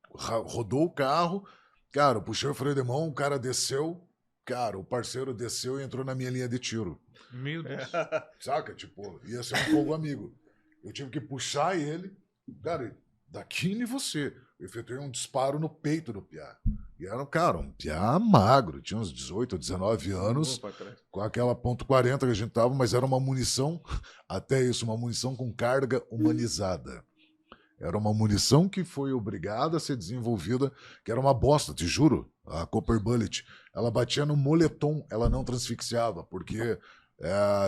Speaker 2: rodou o carro, cara, eu puxei o freio de mão, o cara desceu, cara, o parceiro desceu e entrou na minha linha de tiro.
Speaker 1: Meu Deus.
Speaker 2: Saca? Tipo, ia ser um fogo amigo. Eu tive que puxar ele, cara, daqui em você. Eu efetuei um disparo no peito do piá. E era, cara, um piá magro, tinha uns 18 ou 19 anos, com aquela .40 que a gente tava, mas era uma munição, até isso, uma munição com carga humanizada. Era uma munição que foi obrigada a ser desenvolvida, que era uma bosta, te juro, a Copper Bullet. Ela batia no moletom, ela não transfixiava, porque,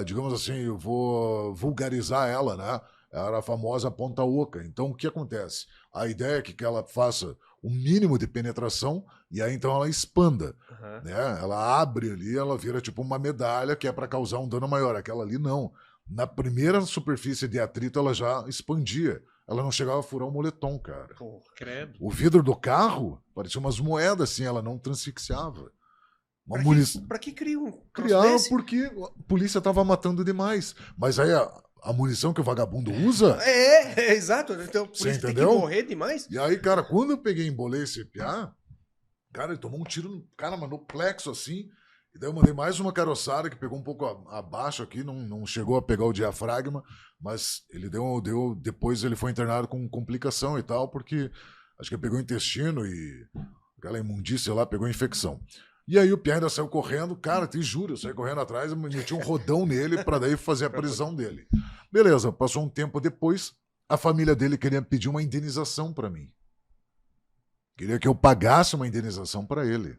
Speaker 2: digamos assim, eu vou vulgarizar ela, né? Era a famosa ponta oca. Então, o que acontece? A ideia é que ela faça o mínimo de penetração e aí então ela expanda. Né? Ela abre ali, ela vira tipo uma medalha que é para causar um dano maior. Aquela ali não. Na primeira superfície de atrito ela já expandia. ela não chegava a furar o moletom, cara.
Speaker 3: Pô,
Speaker 1: Credo.
Speaker 2: O vidro do carro parecia umas moedas, assim, ela não transfixiava. Uma munição.
Speaker 3: pra que criam um troço
Speaker 2: Criaram
Speaker 3: desse?
Speaker 2: porque a polícia tava matando demais. Mas aí a munição que o vagabundo usa.
Speaker 3: Exato. Então, por
Speaker 2: Você
Speaker 3: isso tem que
Speaker 2: entendeu?
Speaker 3: morrer demais.
Speaker 2: E aí, cara, quando eu peguei e embolei esse piá, cara, ele tomou um tiro no cara, mas no plexo assim. E daí eu mandei mais uma caroçada que pegou um pouco abaixo aqui, não chegou a pegar o diafragma, mas ele deu. Depois ele foi internado com complicação e tal, porque acho que pegou intestino e aquela imundícia lá pegou infecção. E aí o Pierre ainda saiu correndo, cara, te juro, eu saí correndo atrás e meti um rodão nele pra daí fazer a prisão dele. Beleza, passou um tempo depois, a família dele queria pedir uma indenização pra mim. Queria que eu pagasse uma indenização pra ele.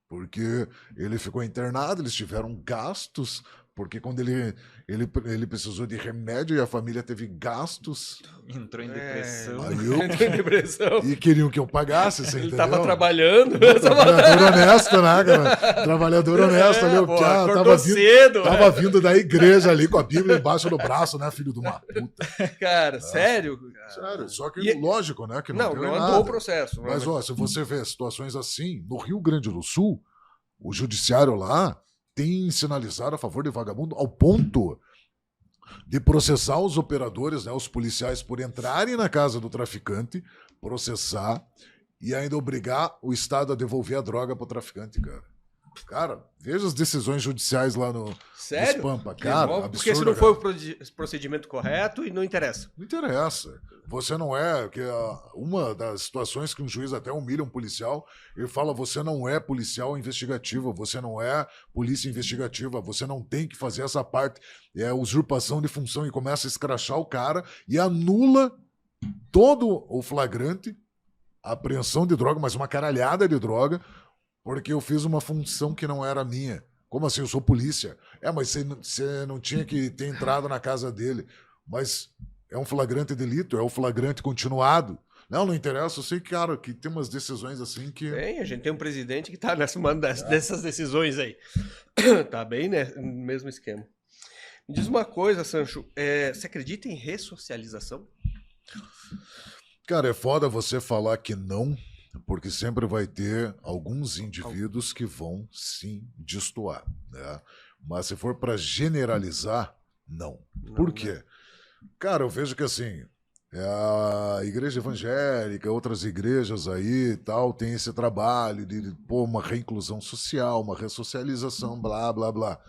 Speaker 2: Porque ele ficou internado, eles tiveram gastos, porque quando ele precisou de remédio e a família teve gastos.
Speaker 1: Entrou em depressão.
Speaker 2: Aí
Speaker 3: Entrou em depressão.
Speaker 2: E queriam que eu pagasse, você
Speaker 3: Ele
Speaker 2: entendeu?
Speaker 3: tava trabalhando.
Speaker 2: Trabalhador honesto, né, cara? Trabalhador honesto ali. O
Speaker 3: pô,
Speaker 2: Piá
Speaker 3: acordou cedo.
Speaker 2: tava vindo da igreja ali com a Bíblia embaixo do braço, né, filho de uma puta.
Speaker 3: Cara, sério?
Speaker 2: Sério, só que
Speaker 3: E-
Speaker 2: lógico, né, que
Speaker 3: Não,
Speaker 2: deu
Speaker 3: não
Speaker 2: em
Speaker 3: andou
Speaker 2: nada.
Speaker 3: o processo.
Speaker 2: Mas, ó, se você vê situações assim, no Rio Grande do Sul, o judiciário lá tem sinalizado a favor de vagabundo ao ponto de processar os operadores, né, os policiais, por entrarem na casa do traficante, processar e ainda obrigar o Estado a devolver a droga pro traficante, cara. Cara, veja as decisões judiciais lá no
Speaker 3: Sério?
Speaker 2: Pampa, cara,
Speaker 3: Porque
Speaker 2: absurdo,
Speaker 3: se não
Speaker 2: cara.
Speaker 3: foi o procedimento correto e não interessa.
Speaker 2: Não interessa. Você não é. Uma das situações que um juiz até humilha um policial, ele fala: você não é policial investigativo, você não é polícia investigativa, você não tem que fazer essa parte. É usurpação de função e começa a escrachar o cara e anula todo o flagrante, a apreensão de droga, mas uma caralhada de droga, porque eu fiz uma função que não era minha. Como assim? Eu sou polícia. Mas você não tinha que ter entrado na casa dele. Mas é um flagrante delito, é o flagrante continuado. Não interessa. Eu sei, cara, que tem umas decisões assim que...
Speaker 3: A gente tem um presidente que tá dessas decisões aí. Tá bem, né? No mesmo esquema. Me diz uma coisa, Sancho. Você acredita em ressocialização?
Speaker 2: Cara, é foda você falar que não, porque sempre vai ter alguns indivíduos que vão sim destoar, né? Mas se for para generalizar, não. Por quê?
Speaker 3: Né?
Speaker 2: Cara, eu vejo que assim, a igreja evangélica, outras igrejas aí e tal, tem esse trabalho de pôr uma reinclusão social, uma ressocialização, blá, blá, blá.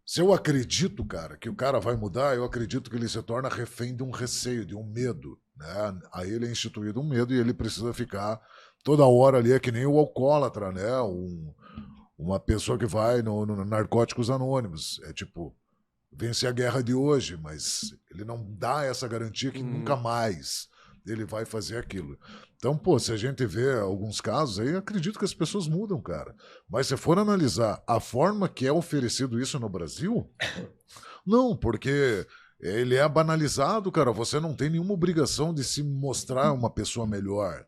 Speaker 2: Se eu acredito, cara, que o cara vai mudar, eu acredito que ele se torna refém de um receio, de um medo, né? Aí ele é instituído um medo e ele precisa ficar toda hora ali, é que nem o alcoólatra, né? Uma pessoa que vai no Narcóticos Anônimos. É tipo, vence a guerra de hoje, mas ele não dá essa garantia que nunca mais ele vai fazer aquilo. Então, pô, se a gente vê alguns casos aí, eu acredito que as pessoas mudam, cara. Mas se for analisar a forma que é oferecido isso no Brasil, não, porque ele é banalizado, cara. Você não tem nenhuma obrigação de se mostrar uma pessoa melhor.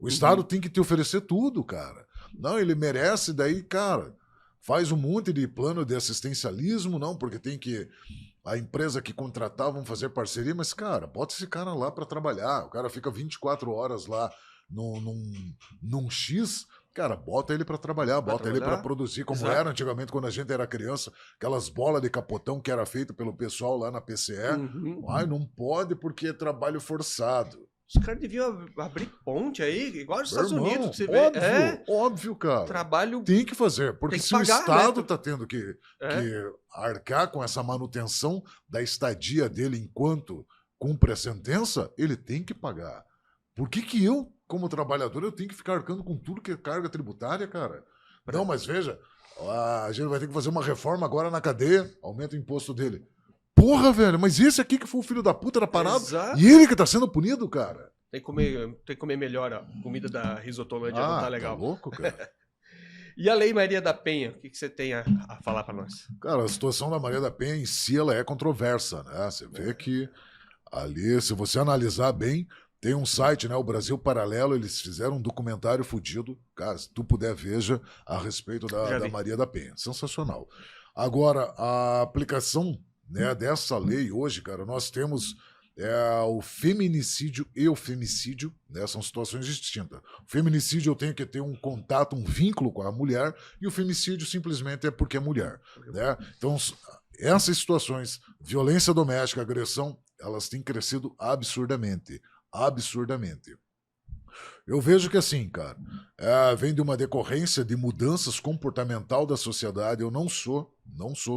Speaker 2: O Estado tem que te oferecer tudo, cara. Não, ele merece, daí, cara, faz um monte de plano de assistencialismo, não, porque tem que... A empresa que contratar vão fazer parceria, mas, cara, bota esse cara lá para trabalhar. O cara fica 24 horas lá num X, cara, bota ele para trabalhar, bota ele para produzir, como
Speaker 3: Exato.
Speaker 2: era antigamente quando a gente era criança, aquelas bolas de capotão que era feito pelo pessoal lá na PCE. Ai, não pode porque é trabalho forçado.
Speaker 3: Os caras deviam abrir ponte aí, igual nos Estados
Speaker 2: Irmão,
Speaker 3: Unidos, que você vê.
Speaker 2: óbvio, óbvio, cara.
Speaker 3: Trabalho.
Speaker 2: Tem que fazer, porque
Speaker 3: Tem que
Speaker 2: se
Speaker 3: pagar,
Speaker 2: o Estado
Speaker 3: né?
Speaker 2: está tendo que arcar com essa manutenção da estadia dele enquanto cumpre a sentença, ele tem que pagar. Por que eu, como trabalhador, eu tenho que ficar arcando com tudo que é carga tributária, cara? Não, mas veja, a gente vai ter que fazer uma reforma agora na cadeia, aumenta o imposto dele. Porra, velho, mas esse aqui que foi o filho da puta da parada,
Speaker 3: Exato.
Speaker 2: e ele que tá sendo punido, cara.
Speaker 3: Tem que comer melhor a comida da Risotolândia, não tá legal.
Speaker 2: Tá louco, cara.
Speaker 3: E a Lei Maria da Penha, o que você tem a falar para nós?
Speaker 2: Cara, a situação da Maria da Penha em si, ela é controversa, né? Você vê que ali, se você analisar bem, tem um site, né? O Brasil Paralelo, eles fizeram um documentário fudido. Cara, se tu puder, veja a respeito da Maria da Penha. Sensacional. Agora, a aplicação, né, dessa lei hoje, cara, nós temos o feminicídio e o femicídio, né? São situações distintas. O feminicídio eu tenho que ter um contato, um vínculo com a mulher, e o femicídio simplesmente é porque é mulher, né? Então, essas situações, violência doméstica, agressão, elas têm crescido absurdamente. Absurdamente. Eu vejo que assim, cara, vem de uma decorrência de mudanças comportamental da sociedade. Eu não sou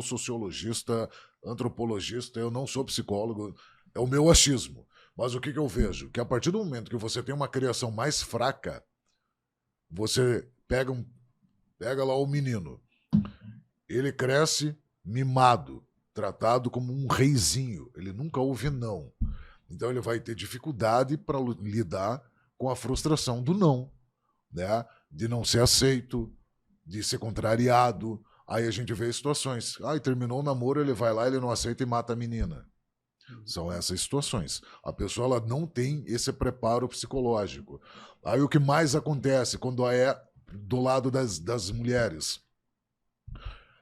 Speaker 2: sociologista, antropologista, eu não sou psicólogo, é o meu achismo. Mas o que eu vejo? Que a partir do momento que você tem uma criação mais fraca, você pega lá o menino, ele cresce mimado, tratado como um reizinho, ele nunca ouve não. Então ele vai ter dificuldade para lidar com a frustração do não, né? De não ser aceito, de ser contrariado. Aí a gente vê situações. Terminou o namoro, ele vai lá, ele não aceita e mata a menina. São essas situações. A pessoa ela não tem esse preparo psicológico. Aí o que mais acontece quando é do lado das mulheres?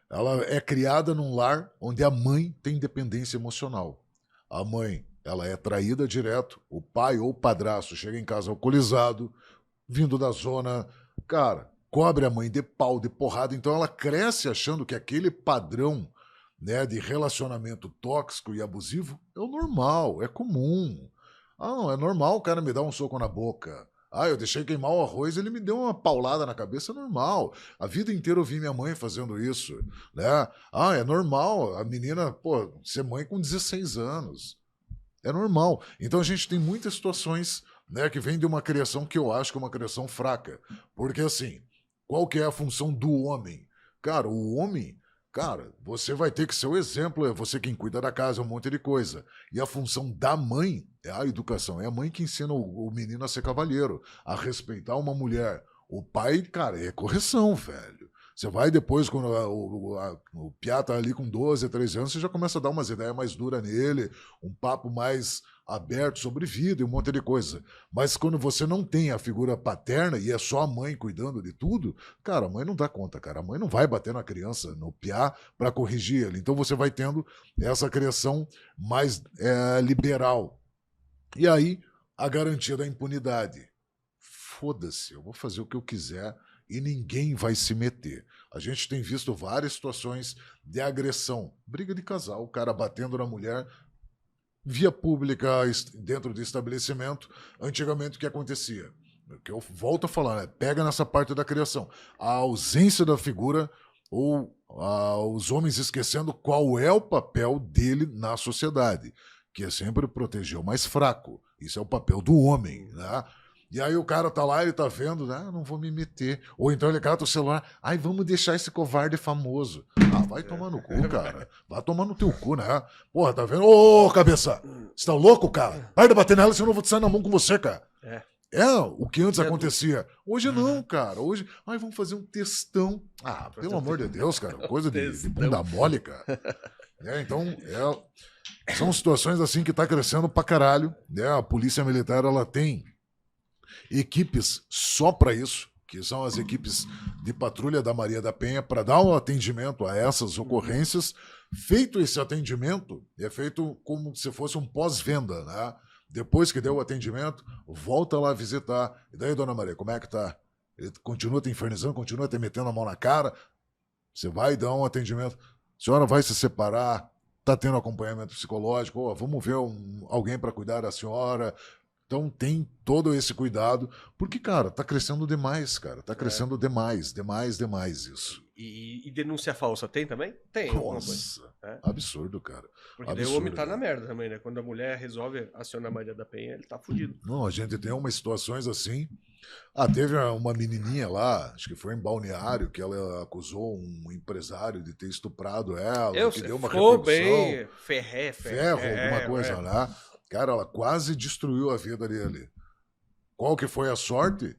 Speaker 2: Ela é criada num lar onde a mãe tem dependência emocional. A mãe, ela é traída direto, o pai ou o padrasto chega em casa alcoolizado, vindo da zona, cara, cobre a mãe de pau, de porrada, então ela cresce achando que aquele padrão, né, de relacionamento tóxico e abusivo é o normal, é comum. Não, é normal o cara me dar um soco na boca. Eu deixei queimar o arroz, ele me deu uma paulada na cabeça, é normal. A vida inteira eu vi minha mãe fazendo isso, né? É normal a menina, ser mãe com 16 anos. É normal. Então a gente tem muitas situações, né, que vem de uma criação que eu acho que é uma criação fraca. Porque assim, qual que é a função do homem? Cara, o homem, você vai ter que ser o exemplo, é você quem cuida da casa, um monte de coisa. E a função da mãe é a educação. É a mãe que ensina o menino a ser cavalheiro, a respeitar uma mulher. O pai, cara, é correção, velho. Você vai depois, quando o piá tá ali com 12, 13 anos, você já começa a dar umas ideias mais duras nele, um papo mais aberto sobre vida e um monte de coisa. Mas quando você não tem a figura paterna e é só a mãe cuidando de tudo, cara, a mãe não dá conta, cara. A mãe não vai bater na criança, no piá, para corrigir ele. Então você vai tendo essa criação mais liberal. E aí, a garantia da impunidade. Foda-se, eu vou fazer o que eu quiser e ninguém vai se meter. A gente tem visto várias situações de agressão, briga de casal, o cara batendo na mulher, via pública, dentro do estabelecimento. Antigamente, o que acontecia? O que eu volto a falar, pega nessa parte da criação. A ausência da figura ou os homens esquecendo qual é o papel dele na sociedade, que é sempre proteger o mais fraco. Isso é o papel do homem, né? E aí o cara tá lá, ele tá vendo, né? Não vou me meter. Ou então ele cata o celular, vamos deixar esse covarde famoso. Vai tomar no cu, cara. Vai tomar no teu cu, né? Porra, tá vendo? Ô, cabeça! Você tá louco, cara? Para de bater nela, senão eu vou sair na mão com você, cara. O que antes acontecia. Hoje não, cara. Hoje, vamos fazer um textão. Pelo amor de Deus, cara. Coisa de bunda mole, cara. Então, são situações assim que tá crescendo pra caralho. A polícia militar, ela tem equipes só para isso, que são as equipes de patrulha da Maria da Penha, para dar um atendimento a essas ocorrências. Feito esse atendimento, é feito como se fosse um pós-venda, né? Depois que deu o atendimento, volta lá visitar. E daí, dona Maria, como é que tá? Ele continua te infernizando, continua te metendo a mão na cara? Você vai dar um atendimento. A senhora vai se separar? Tá tendo acompanhamento psicológico? Vamos ver alguém para cuidar da senhora. Então tem todo esse cuidado, porque, cara, tá crescendo demais, cara. Tá crescendo demais isso.
Speaker 3: E denúncia falsa tem também? Tem.
Speaker 2: Nossa, absurdo, cara.
Speaker 3: Porque daí o homem tá na merda também, né? Quando a mulher resolve acionar a Maria da Penha, ele tá fudido.
Speaker 2: Não, a gente tem umas situações assim. Teve uma menininha lá, acho que foi em Balneário, que ela acusou um empresário de ter estuprado ela, que deu uma repercussão.
Speaker 3: Bem,
Speaker 2: ferro, alguma coisa lá. Cara, ela quase destruiu a vida dele. Qual que foi a sorte?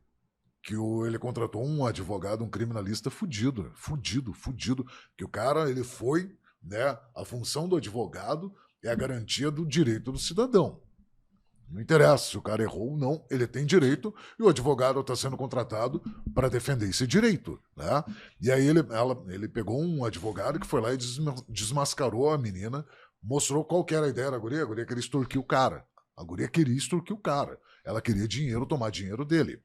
Speaker 2: Que ele contratou um advogado, um criminalista fudido. Que o cara, ele foi, né? A função do advogado é a garantia do direito do cidadão. Não interessa se o cara errou ou não, ele tem direito e o advogado está sendo contratado para defender esse direito, né? E aí ele pegou um advogado que foi lá e desmascarou a menina, mostrou qual que era a ideia da guria. A guria queria extorquir o cara. A guria queria extorquir o cara. Ela queria dinheiro, tomar dinheiro dele.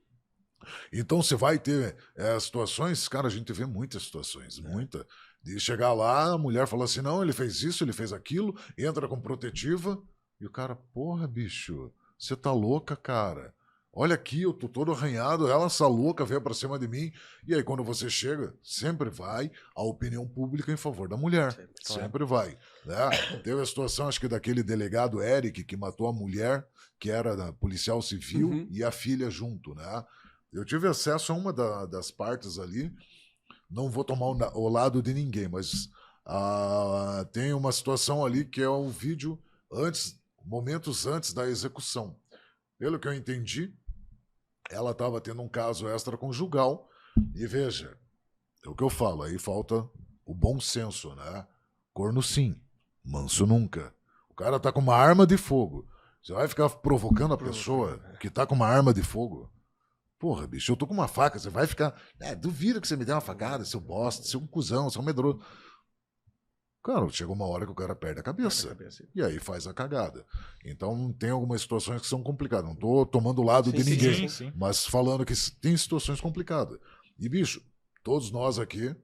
Speaker 2: Então você vai ter situações, cara, a gente vê muitas situações, muita. De chegar lá, a mulher fala assim, não, ele fez isso, ele fez aquilo, entra com protetiva, e o cara, porra, bicho, você tá louca, cara. Olha aqui, eu tô todo arranhado, essa louca veio pra cima de mim. E aí, quando você chega, sempre vai a opinião pública em favor da mulher. Sempre vai. Né? Teve a situação, acho que daquele delegado Eric, que matou a mulher, que era da policial civil, e a filha junto, né? Eu tive acesso a uma das partes ali, não vou tomar o lado de ninguém, mas tem uma situação ali que é um vídeo momentos antes da execução. Pelo que eu entendi, ela estava tendo um caso extraconjugal e veja, é o que eu falo, aí falta o bom senso, né? Corno sim, manso nunca. O cara tá com uma arma de fogo. Você vai ficar provocando a pessoa que tá com uma arma de fogo? Porra, bicho, eu tô com uma faca, você vai ficar... duvido que você me dê uma facada, seu bosta, seu cuzão, seu medroso. Cara, chega uma hora que o cara perde a cabeça. E aí faz a cagada. Então tem algumas situações que são complicadas. Não tô tomando o lado de ninguém, mas falando que tem situações complicadas. E, bicho, todos nós aqui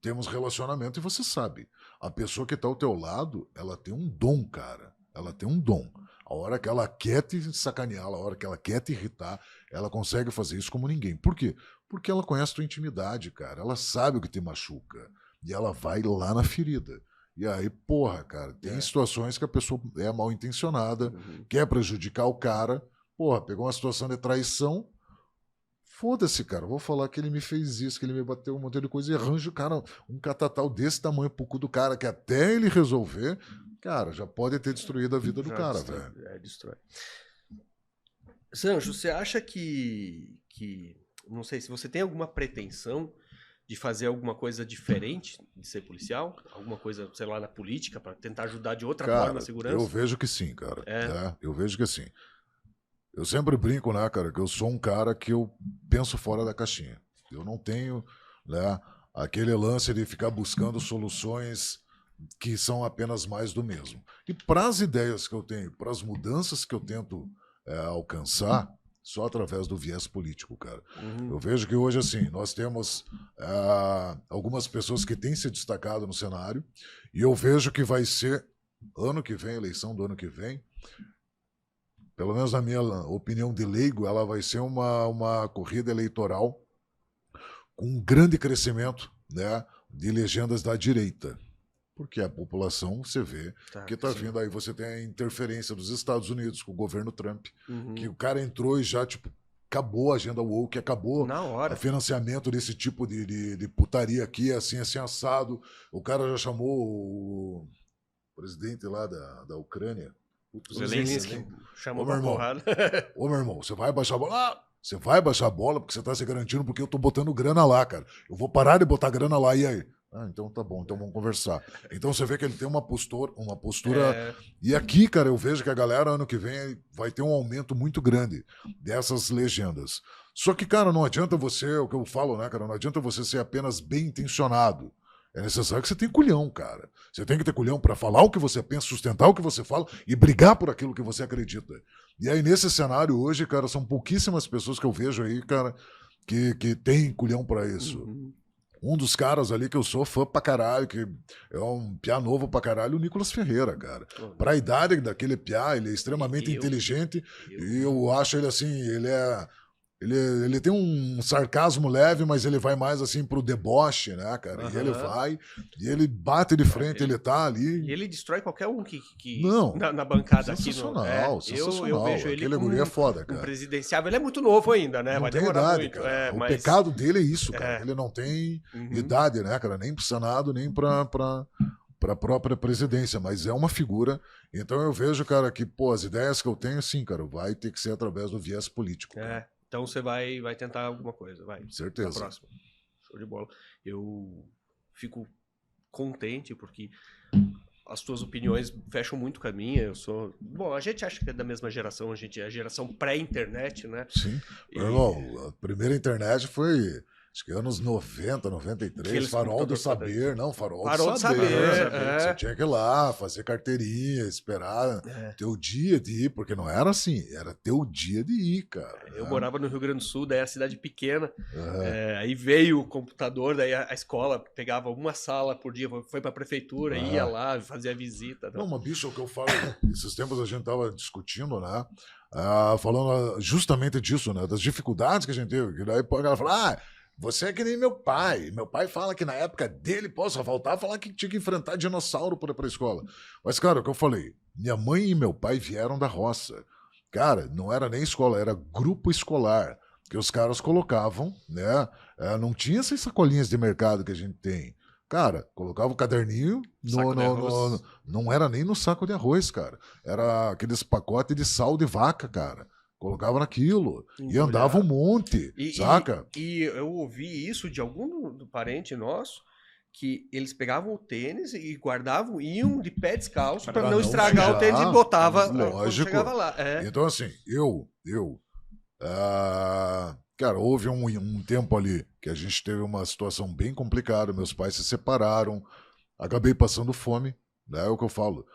Speaker 2: temos relacionamento e você sabe. A pessoa que tá ao teu lado, ela tem um dom, cara. Ela tem um dom. A hora que ela quer te sacanear, a hora que ela quer te irritar, ela consegue fazer isso como ninguém. Por quê? Porque ela conhece a tua intimidade, cara. Ela sabe o que te machuca. E ela vai lá na ferida. E aí, porra, cara, tem situações que a pessoa é mal intencionada, quer prejudicar o cara, porra, pegou uma situação de traição, foda-se, cara, vou falar que ele me fez isso, que ele me bateu um monte de coisa e arranja o cara um catatal desse tamanho pro cu do cara, que até ele resolver, cara, já pode ter destruído a vida do cara, velho.
Speaker 3: Destrói. Sancho, você acha que, não sei, se você tem alguma pretensão de fazer alguma coisa diferente de ser policial? Alguma coisa, sei lá, na política, para tentar ajudar de outra forma a segurança?
Speaker 2: Eu vejo que sim, cara. Eu vejo que sim. Eu sempre brinco, né, cara, que eu sou um cara que eu penso fora da caixinha. Eu não tenho, né, aquele lance de ficar buscando soluções que são apenas mais do mesmo. E para as ideias que eu tenho, para as mudanças que eu tento alcançar, só através do viés político, cara. Eu vejo que hoje, assim, nós temos algumas pessoas que têm se destacado no cenário, e eu vejo que vai ser, ano que vem, eleição do ano que vem, pelo menos na minha opinião de leigo, ela vai ser uma corrida eleitoral com um grande crescimento, né, de legendas da direita. Porque a população, você vê, que está vindo aí, você tem a interferência dos Estados Unidos com o governo Trump, que o cara entrou e já, tipo, acabou a agenda woke, acabou o financiamento desse tipo de putaria aqui, assim assado. O cara já chamou o presidente lá da Ucrânia, o
Speaker 3: Zelensky, chamou pra porrada.
Speaker 2: Ô, meu irmão, você vai baixar a bola? Você vai baixar a bola porque você está se garantindo, porque eu tô botando grana lá, cara. Eu vou parar de botar grana lá, e aí? Então tá bom, então vamos conversar. Então você vê que ele tem uma postura. E aqui, cara, eu vejo que a galera, ano que vem, vai ter um aumento muito grande dessas legendas. Só que, cara, não adianta você, o que eu falo, né, cara, não adianta você ser apenas bem intencionado. É necessário que você tenha culhão, cara. Você tem que ter culhão para falar o que você pensa, sustentar o que você fala e brigar por aquilo que você acredita. E aí, nesse cenário hoje, cara, são pouquíssimas pessoas que eu vejo aí, cara, que tem culhão para isso. Um dos caras ali que eu sou fã pra caralho, que é um piá novo pra caralho, o Nicolas Ferreira, cara. Pra idade daquele piá, ele é extremamente inteligente e eu acho ele assim, ele tem um sarcasmo leve, mas ele vai mais assim pro deboche, né, cara? E ele vai, e ele bate de frente, ele tá ali.
Speaker 3: E ele destrói qualquer um que
Speaker 2: não,
Speaker 3: na bancada
Speaker 2: sensacional,
Speaker 3: aqui.
Speaker 2: Sensacional.
Speaker 3: Eu vejo ele
Speaker 2: aquele guri é foda, cara.
Speaker 3: Um presidenciável. Ele é muito novo ainda, né?
Speaker 2: Não
Speaker 3: vai
Speaker 2: tem
Speaker 3: demorar
Speaker 2: idade,
Speaker 3: muito.
Speaker 2: cara.
Speaker 3: Mas...
Speaker 2: O pecado dele é isso, cara. Ele não tem idade, né, cara? Nem pro Senado, nem pra própria presidência, mas é uma figura. Então eu vejo, cara, que, pô, as ideias que eu tenho, sim, cara, vai ter que ser através do viés político. Cara.
Speaker 3: Então você vai tentar alguma coisa, vai.
Speaker 2: Certeza.
Speaker 3: Na próxima. Show de bola. Eu fico contente porque as tuas opiniões fecham muito com a minha. Eu sou... Bom, a gente acha que é da mesma geração, a gente é a geração pré-internet, né?
Speaker 2: Sim. Meu irmão, a primeira internet foi acho que anos 90, 93,
Speaker 3: Aqueles
Speaker 2: Farol do
Speaker 3: computador
Speaker 2: Saber, não, Farol
Speaker 3: Farol
Speaker 2: do
Speaker 3: do
Speaker 2: Saber.
Speaker 3: Saber,
Speaker 2: Você tinha que ir lá, fazer carteirinha, esperar teu dia de ir, porque não era assim, era teu dia de ir, cara.
Speaker 3: Eu morava no Rio Grande do Sul, daí a cidade pequena,
Speaker 2: Uhum.
Speaker 3: aí veio o computador, daí a escola pegava uma sala por dia, foi pra prefeitura, ia lá, fazia visita.
Speaker 2: Não, mas bicho, é o que eu falo, esses tempos a gente tava discutindo, né? Falando justamente disso, né? Das dificuldades que a gente teve. Que daí o cara fala, você é que nem meu pai. Meu pai fala que na época dele, só faltava falar que tinha que enfrentar dinossauro para ir pra escola. Mas, cara, o que eu falei, minha mãe e meu pai vieram da roça. Cara, não era nem escola, era grupo escolar. Que os caras colocavam, né? Não tinha essas sacolinhas de mercado que a gente tem. Cara, colocava o caderninho
Speaker 3: Saco de arroz.
Speaker 2: não era nem no saco de arroz, cara. Era aqueles pacotes de sal de vaca, cara. Colocava naquilo. E andava um monte, saca?
Speaker 3: E eu ouvi isso de algum parente nosso, que eles pegavam o tênis e guardavam, iam de pé descalço para não estragar o tênis e botava quando
Speaker 2: lógico.
Speaker 3: chegava lá.
Speaker 2: Então, assim, cara, houve um tempo ali que a gente teve uma situação bem complicada, meus pais se separaram, acabei passando fome, né? É o que eu falo.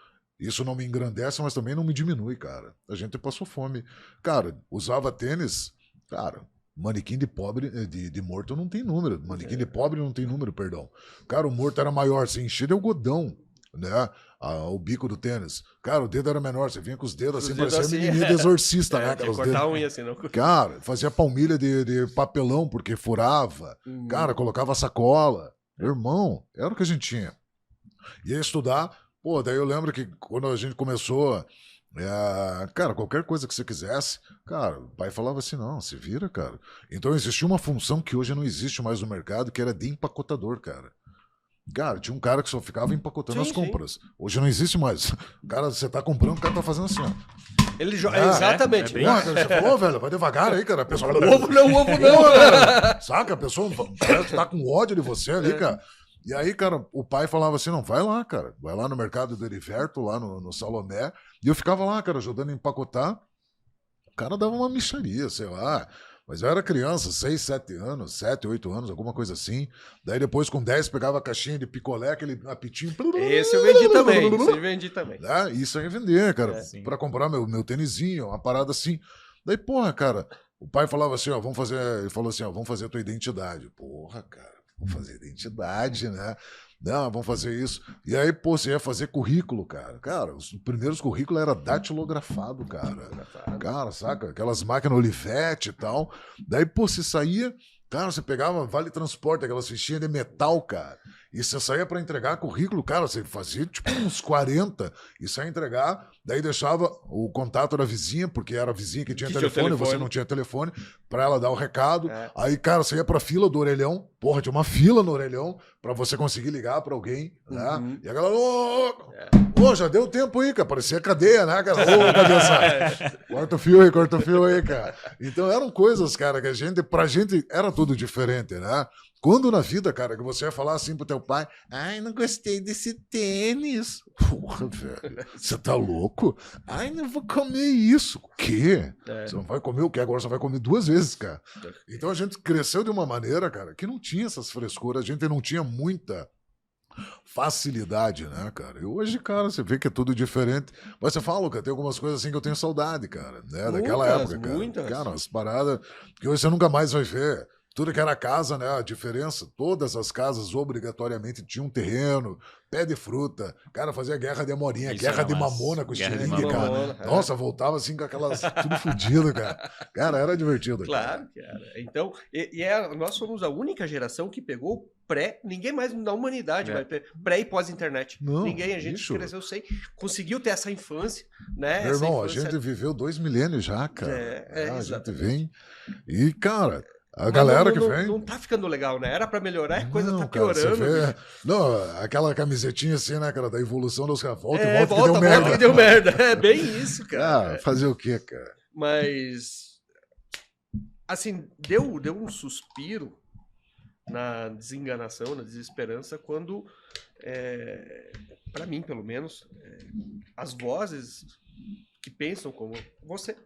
Speaker 2: Isso não me engrandece, mas também não me diminui, cara. A gente passou fome. Cara, usava tênis, cara, manequim de pobre, de morto não tem número. Manequim de pobre não tem número, perdão. Cara, o morto era maior, se enchia de algodão, né? O bico do tênis. Cara, o dedo era menor, você vinha com os dedos assim, parecia
Speaker 3: assim,
Speaker 2: menininha de exorcista, né?
Speaker 3: Tinha que cortar a unha assim, não.
Speaker 2: Cara, fazia palmilha de papelão porque furava. Cara, colocava sacola. Irmão, era o que a gente tinha. Ia estudar, pô, daí eu lembro que quando a gente começou, cara, qualquer coisa que você quisesse, cara, o pai falava assim, não, se vira, cara. Então existia uma função que hoje não existe mais no mercado, que era de empacotador, cara. Cara, tinha um cara que só ficava empacotando as compras. Hoje não existe mais. Cara, você tá comprando, o cara tá fazendo assim, ó.
Speaker 3: Ele exatamente.
Speaker 2: Você falou, velho, vai devagar aí, cara. A pessoa...
Speaker 3: Ovo não.
Speaker 2: Cara. Saca? A pessoa parece que tá com ódio de você ali, cara. E aí, cara, o pai falava assim, não, vai lá, cara. Vai lá no mercado do Heriberto, lá no Salomé. E eu ficava lá, cara, ajudando a empacotar. O cara dava uma mixaria, sei lá. Mas eu era criança, 6, 7 anos, 7, 8 anos, alguma coisa assim. Daí depois, com 10, pegava a caixinha de picolé, aquele apitinho.
Speaker 3: Esse eu vendi também.
Speaker 2: Isso aí ia vender, cara, pra comprar meu tênisinho, uma parada assim. Daí, porra, cara, o pai falava assim, ó, ele falou assim, ó, vamos fazer a tua identidade. Porra, cara, vamos fazer identidade, né? Não, vamos fazer isso. E aí, pô, você ia fazer currículo, cara. Cara, os primeiros currículos era datilografado, cara. Cara, saca? Aquelas máquinas Olivetti e tal. Daí, pô, você saía, cara, você pegava Vale Transporte, aquelas fichinhas de metal, cara. E você saía para entregar currículo, cara, você fazia tipo uns 40 e saía entregar, daí deixava o contato da vizinha, porque era a vizinha que tinha telefone, você não tinha telefone, para ela dar o recado. Aí, cara, você ia pra fila do orelhão, porra, tinha uma fila no orelhão para você conseguir ligar para alguém, né? E a galera, já deu tempo aí, cara, parecia cadeia, né, cara? Ô, cabeça, corta o fio aí, cara. Então eram coisas, cara, que pra gente era tudo diferente, né? Quando na vida, cara, que você ia falar assim pro teu pai, ai, não gostei desse tênis. Porra, velho, você tá louco? Ai, não vou comer isso. O quê? Você não vai comer o quê? Agora você vai comer 2 vezes, cara. Então a gente cresceu de uma maneira, cara, que não tinha essas frescuras, a gente não tinha muita facilidade, né, cara? E hoje, cara, você vê que é tudo diferente. Mas você fala, cara, tem algumas coisas assim que eu tenho saudade, cara, né? Daquela época, cara.
Speaker 3: Muitas.
Speaker 2: Cara, as paradas que hoje você nunca mais vai ver. Tudo que era casa, né? A diferença, todas as casas obrigatoriamente tinham um terreno, pé de fruta. Cara, fazia guerra de amorinha, guerra de mamona com estilingue, cara. Nossa, voltava assim com aquelas tudo fodido, cara. Cara, era divertido.
Speaker 3: Claro, cara. Então, nós somos a única geração que pegou ninguém mais na humanidade vai ter pré e pós-internet. Ninguém, a gente cresceu sem, conseguiu ter essa infância, né?
Speaker 2: Meu irmão, a gente viveu 2 milênios já, cara. A gente vem e, cara... A galera que vem...
Speaker 3: Não tá ficando legal, né? Era pra melhorar, a coisa tá piorando.
Speaker 2: Não, aquela camisetinha assim, né, cara, da evolução dos caras. Volta
Speaker 3: que deu merda. É bem isso, cara.
Speaker 2: Fazer o quê, cara?
Speaker 3: Mas, assim, deu um suspiro na desenganação, na desesperança, quando, pra mim, pelo menos, as vozes que pensam como você,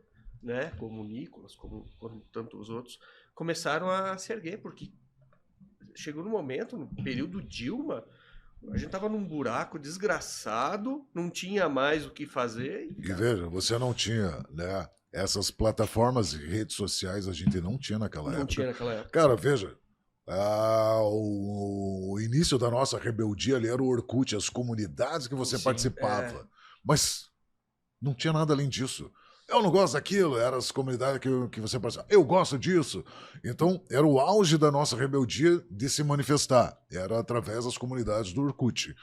Speaker 3: né, como o Nicolas, como tantos outros, começaram a se erguer, porque chegou no momento, no período Dilma, a gente tava num buraco desgraçado, não tinha mais o que fazer.
Speaker 2: E veja, você não tinha, né? Essas plataformas e redes sociais a gente não tinha naquela época.
Speaker 3: Não tinha naquela época.
Speaker 2: Cara, veja, o início da nossa rebeldia ali era o Orkut, as comunidades que você
Speaker 1: Sim,
Speaker 2: participava. Mas não tinha nada além disso. Eu não gosto daquilo, eram as comunidades que você participava. Eu gosto disso. Então, era o auge da nossa rebeldia de se manifestar. Era através das comunidades do Orkut.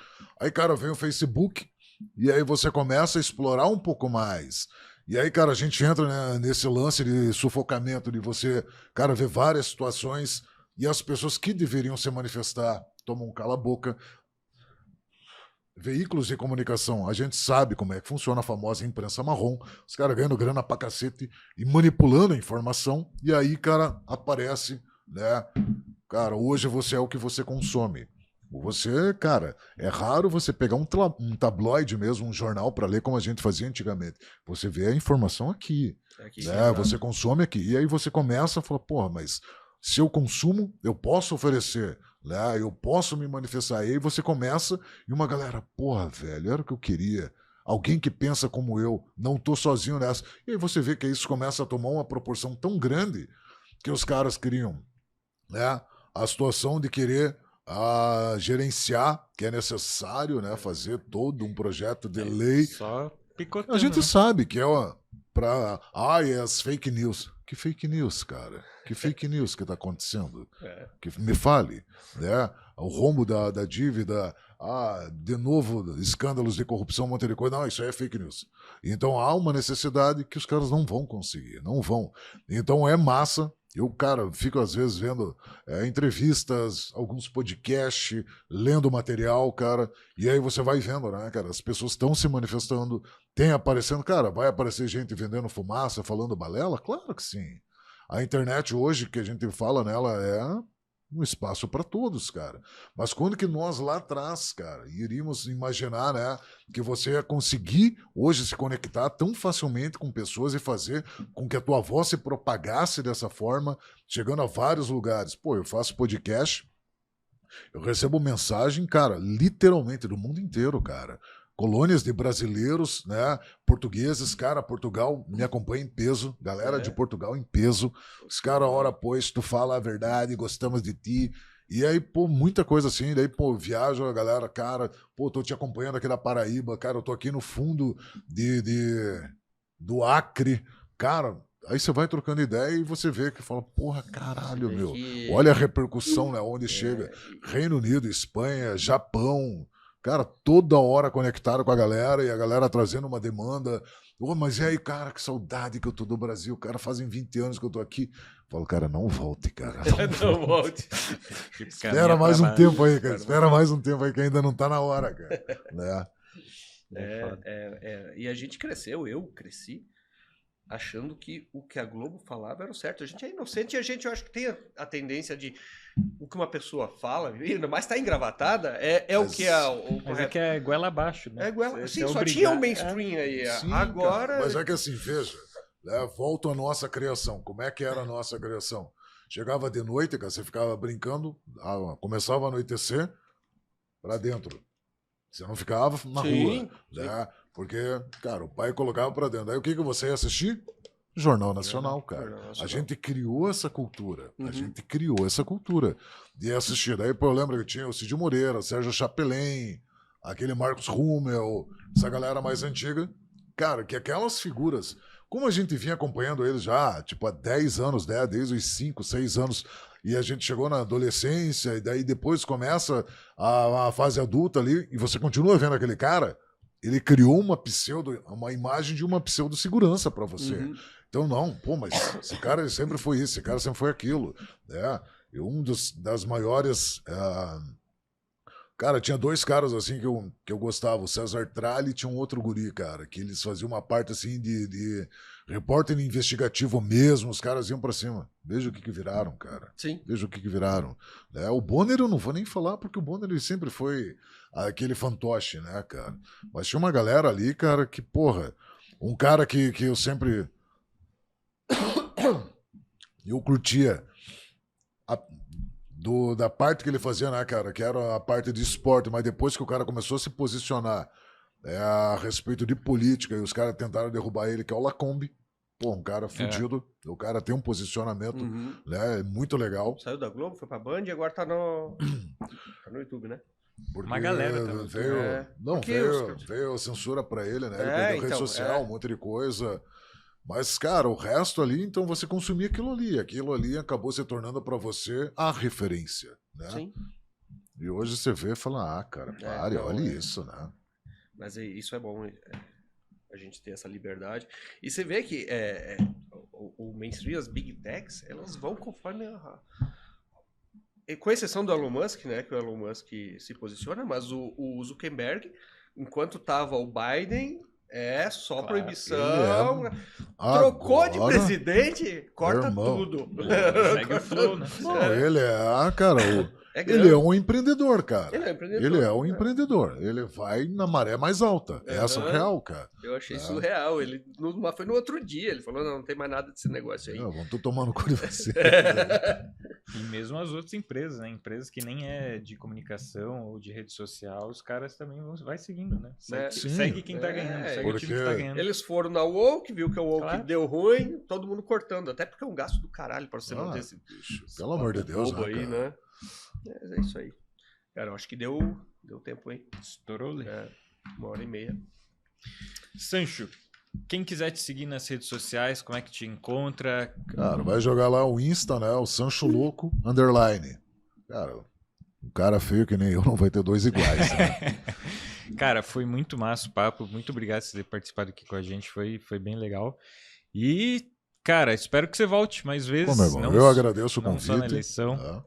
Speaker 2: Aí, cara, vem o Facebook e aí você começa a explorar um pouco mais. E aí, cara, a gente entra, né, nesse lance de sufocamento, de você, cara, ver várias situações e as pessoas que deveriam se manifestar tomam um cala-boca. Veículos de comunicação, a gente sabe como é que funciona a famosa imprensa marrom, os caras ganhando grana pra cacete e manipulando a informação, e aí, cara, aparece, né? Cara, hoje você é o que você consome. Você, cara, é raro você pegar um tabloide mesmo, um jornal para ler como a gente fazia antigamente. Você vê a informação aqui, né? Você consome aqui. E aí você começa a falar, porra, mas se eu consumo, eu posso oferecer, né? Eu posso me manifestar. E aí você começa e uma galera, porra, velho, era o que eu queria. Alguém que pensa como eu, não tô sozinho nessa. E aí você vê que isso começa a tomar uma proporção tão grande que os caras criam, né? A situação de querer gerenciar, que é necessário, né? Fazer todo um projeto de lei.
Speaker 1: Só picotando.
Speaker 2: A gente
Speaker 1: né?
Speaker 2: sabe que é para as fake news. Que fake news, cara? Que fake news que está acontecendo? Que me fale, né? O rombo da dívida, de novo escândalos de corrupção, um monte de coisa. Não, isso aí é fake news. Então há uma necessidade que os caras não vão conseguir, não vão. Então é massa. Eu, cara, fico às vezes vendo entrevistas, alguns podcasts, lendo material, cara, e aí você vai vendo, né, cara, as pessoas estão se manifestando, tem aparecendo, cara, vai aparecer gente vendendo fumaça, falando balela? Claro que sim. A internet hoje, que a gente fala nela, é um espaço para todos, cara. Mas quando que nós lá atrás, cara, iríamos imaginar, né, que você ia conseguir hoje se conectar tão facilmente com pessoas e fazer com que a tua voz se propagasse dessa forma, chegando a vários lugares. Pô, eu faço podcast, eu recebo mensagem, cara, literalmente do mundo inteiro, cara. Colônias de brasileiros, né, portugueses, cara, Portugal me acompanha em peso, galera de Portugal em peso, os caras, ora, pois, tu fala a verdade, gostamos de ti, e aí, pô, muita coisa assim, daí, pô, viajo, a galera, cara, pô, tô te acompanhando aqui da Paraíba, cara, eu tô aqui no fundo do Acre, cara, aí você vai trocando ideia e você vê que fala, porra, caralho, meu, olha a repercussão, né, onde chega, Reino Unido, Espanha, Japão, cara, toda hora conectado com a galera e a galera trazendo uma demanda. Oh, mas e aí, cara, que saudade que eu tô do Brasil. Cara, fazem 20 anos que eu tô aqui. Falo, cara, não volte, cara.
Speaker 3: Não volte.
Speaker 2: Espera mais um tempo aí, cara. Espera mais um tempo aí que ainda não tá na hora, cara. Né?
Speaker 3: E a gente cresceu, eu cresci, achando que o que a Globo falava era o certo. A gente é inocente e a gente, eu acho que tem a tendência de o que uma pessoa fala, ainda mais tá engravatada, o que é o
Speaker 1: Mas é que é goela abaixo, né?
Speaker 3: É goela, sim, só tinha o mainstream aí.
Speaker 2: Sim,
Speaker 3: agora...
Speaker 2: Cara, mas é que assim, veja, né, volta à nossa criação. Como é que era a nossa criação? Chegava de noite, cara, você ficava brincando, começava a anoitecer, pra dentro. Você não ficava na rua, né? Porque, cara, o pai colocava pra dentro. Aí o que você ia assistir? Jornal Nacional, cara. Jornal Nacional. A gente criou essa cultura. A gente criou essa cultura de assistir. Daí, pô, eu lembro que tinha o Cid Moreira, Sérgio Chapelin, aquele Marcos Rummel, essa galera mais antiga. Cara, que aquelas figuras, como a gente vinha acompanhando eles já, tipo, há 10 anos, né? Desde os 5, 6 anos, e a gente chegou na adolescência, e daí depois começa a fase adulta ali, e você continua vendo aquele cara, ele criou uma imagem de uma pseudo-segurança para você. Então, não, pô, mas esse cara ele sempre foi isso, esse cara sempre foi aquilo. Né? E das maiores. Cara, tinha dois caras assim que eu gostava, o César Tralli e tinha um outro guri, cara, que eles faziam uma parte assim de repórter investigativo mesmo, os caras iam pra cima. Veja o que viraram, cara.
Speaker 3: Sim.
Speaker 2: Veja o que viraram. O Bonner eu não vou nem falar, porque o Bonner ele sempre foi aquele fantoche, né, cara? Mas tinha uma galera ali, cara, que, porra, um cara que eu sempre... eu curtia da parte que ele fazia, né, cara? Que era a parte de esporte, mas depois que o cara começou a se posicionar a respeito de política e os caras tentaram derrubar ele, que é o Lacombe. Pô, um cara fudido. O cara tem um posicionamento, né? Muito legal.
Speaker 3: Saiu da Globo, foi pra Band e agora tá no YouTube, né?
Speaker 2: Porque
Speaker 1: Uma galera também.
Speaker 2: veio censura pra ele, né? Ele perdeu rede social, um monte de coisa. Mas, cara, o resto ali, então você consumia aquilo ali. Aquilo ali acabou se tornando pra você a referência, né? Sim. E hoje você vê e fala, cara, pare, olha isso, né?
Speaker 3: Mas isso é bom, a gente ter essa liberdade. E você vê que o mainstream, as big techs, elas vão conforme com exceção do Elon Musk, né? Que o Elon Musk se posiciona, mas o Zuckerberg, enquanto tava o Biden, só proibição. Trocou de presidente, corta tudo.
Speaker 1: Segue o flow, né?
Speaker 2: Não, ele cara, ele é um empreendedor, cara. Ele é um empreendedor. Ele vai na maré mais alta. Essa é real, cara.
Speaker 3: Eu achei surreal. Ele foi no outro dia. Ele falou, não tem mais nada desse negócio aí.
Speaker 2: Vão tô tomando conta de você.
Speaker 1: E mesmo as outras empresas, né? Empresas que nem é de comunicação ou de rede social, os caras também vai seguindo, né? Segue quem tá ganhando, segue o time que tá ganhando.
Speaker 3: Eles foram na Woke, viu que o Woke deu ruim, todo mundo cortando. Até porque é um gasto do caralho pra você manter esse bicho.
Speaker 2: Pelo amor de Deus, né,
Speaker 3: aí, né? É isso aí. Cara, eu acho que deu tempo, hein?
Speaker 1: Estourou, né?
Speaker 3: 1h30.
Speaker 1: Sancho, quem quiser te seguir nas redes sociais, como é que te encontra?
Speaker 2: Cara, vai jogar lá o Insta, né? O Sancho Louco _. Cara, um cara feio que nem eu não vai ter dois iguais, né?
Speaker 1: Cara, foi muito massa o papo. Muito obrigado por ter participado aqui com a gente. Foi bem legal. E, cara, espero que você volte mais vezes.
Speaker 2: Pô, meu irmão, eu agradeço o convite.
Speaker 1: Só na eleição.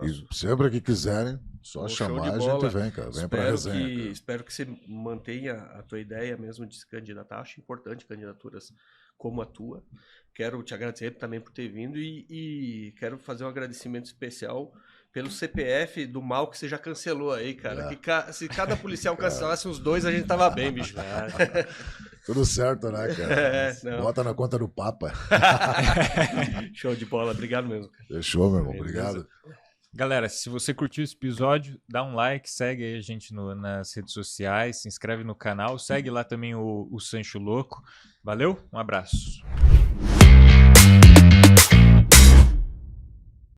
Speaker 2: E sempre que quiserem, só chamar, a gente vem, cara. Vem pra resenha.
Speaker 3: Espero que você mantenha a tua ideia mesmo de se candidatar. Acho importante candidaturas como a tua. Quero te agradecer também por ter vindo e quero fazer um agradecimento especial pelo CPF do mal que você já cancelou aí, cara. Se cada policial cancelasse uns 2, a gente tava bem, bicho.
Speaker 2: Tudo certo, né, cara? Bota na conta do Papa.
Speaker 3: Show de bola. Obrigado mesmo, cara.
Speaker 2: Fechou, meu irmão. Obrigado.
Speaker 1: Galera, se você curtiu esse episódio, dá um like, segue aí a gente nas redes sociais, se inscreve no canal, segue lá também o Sancho Louco. Valeu, um abraço.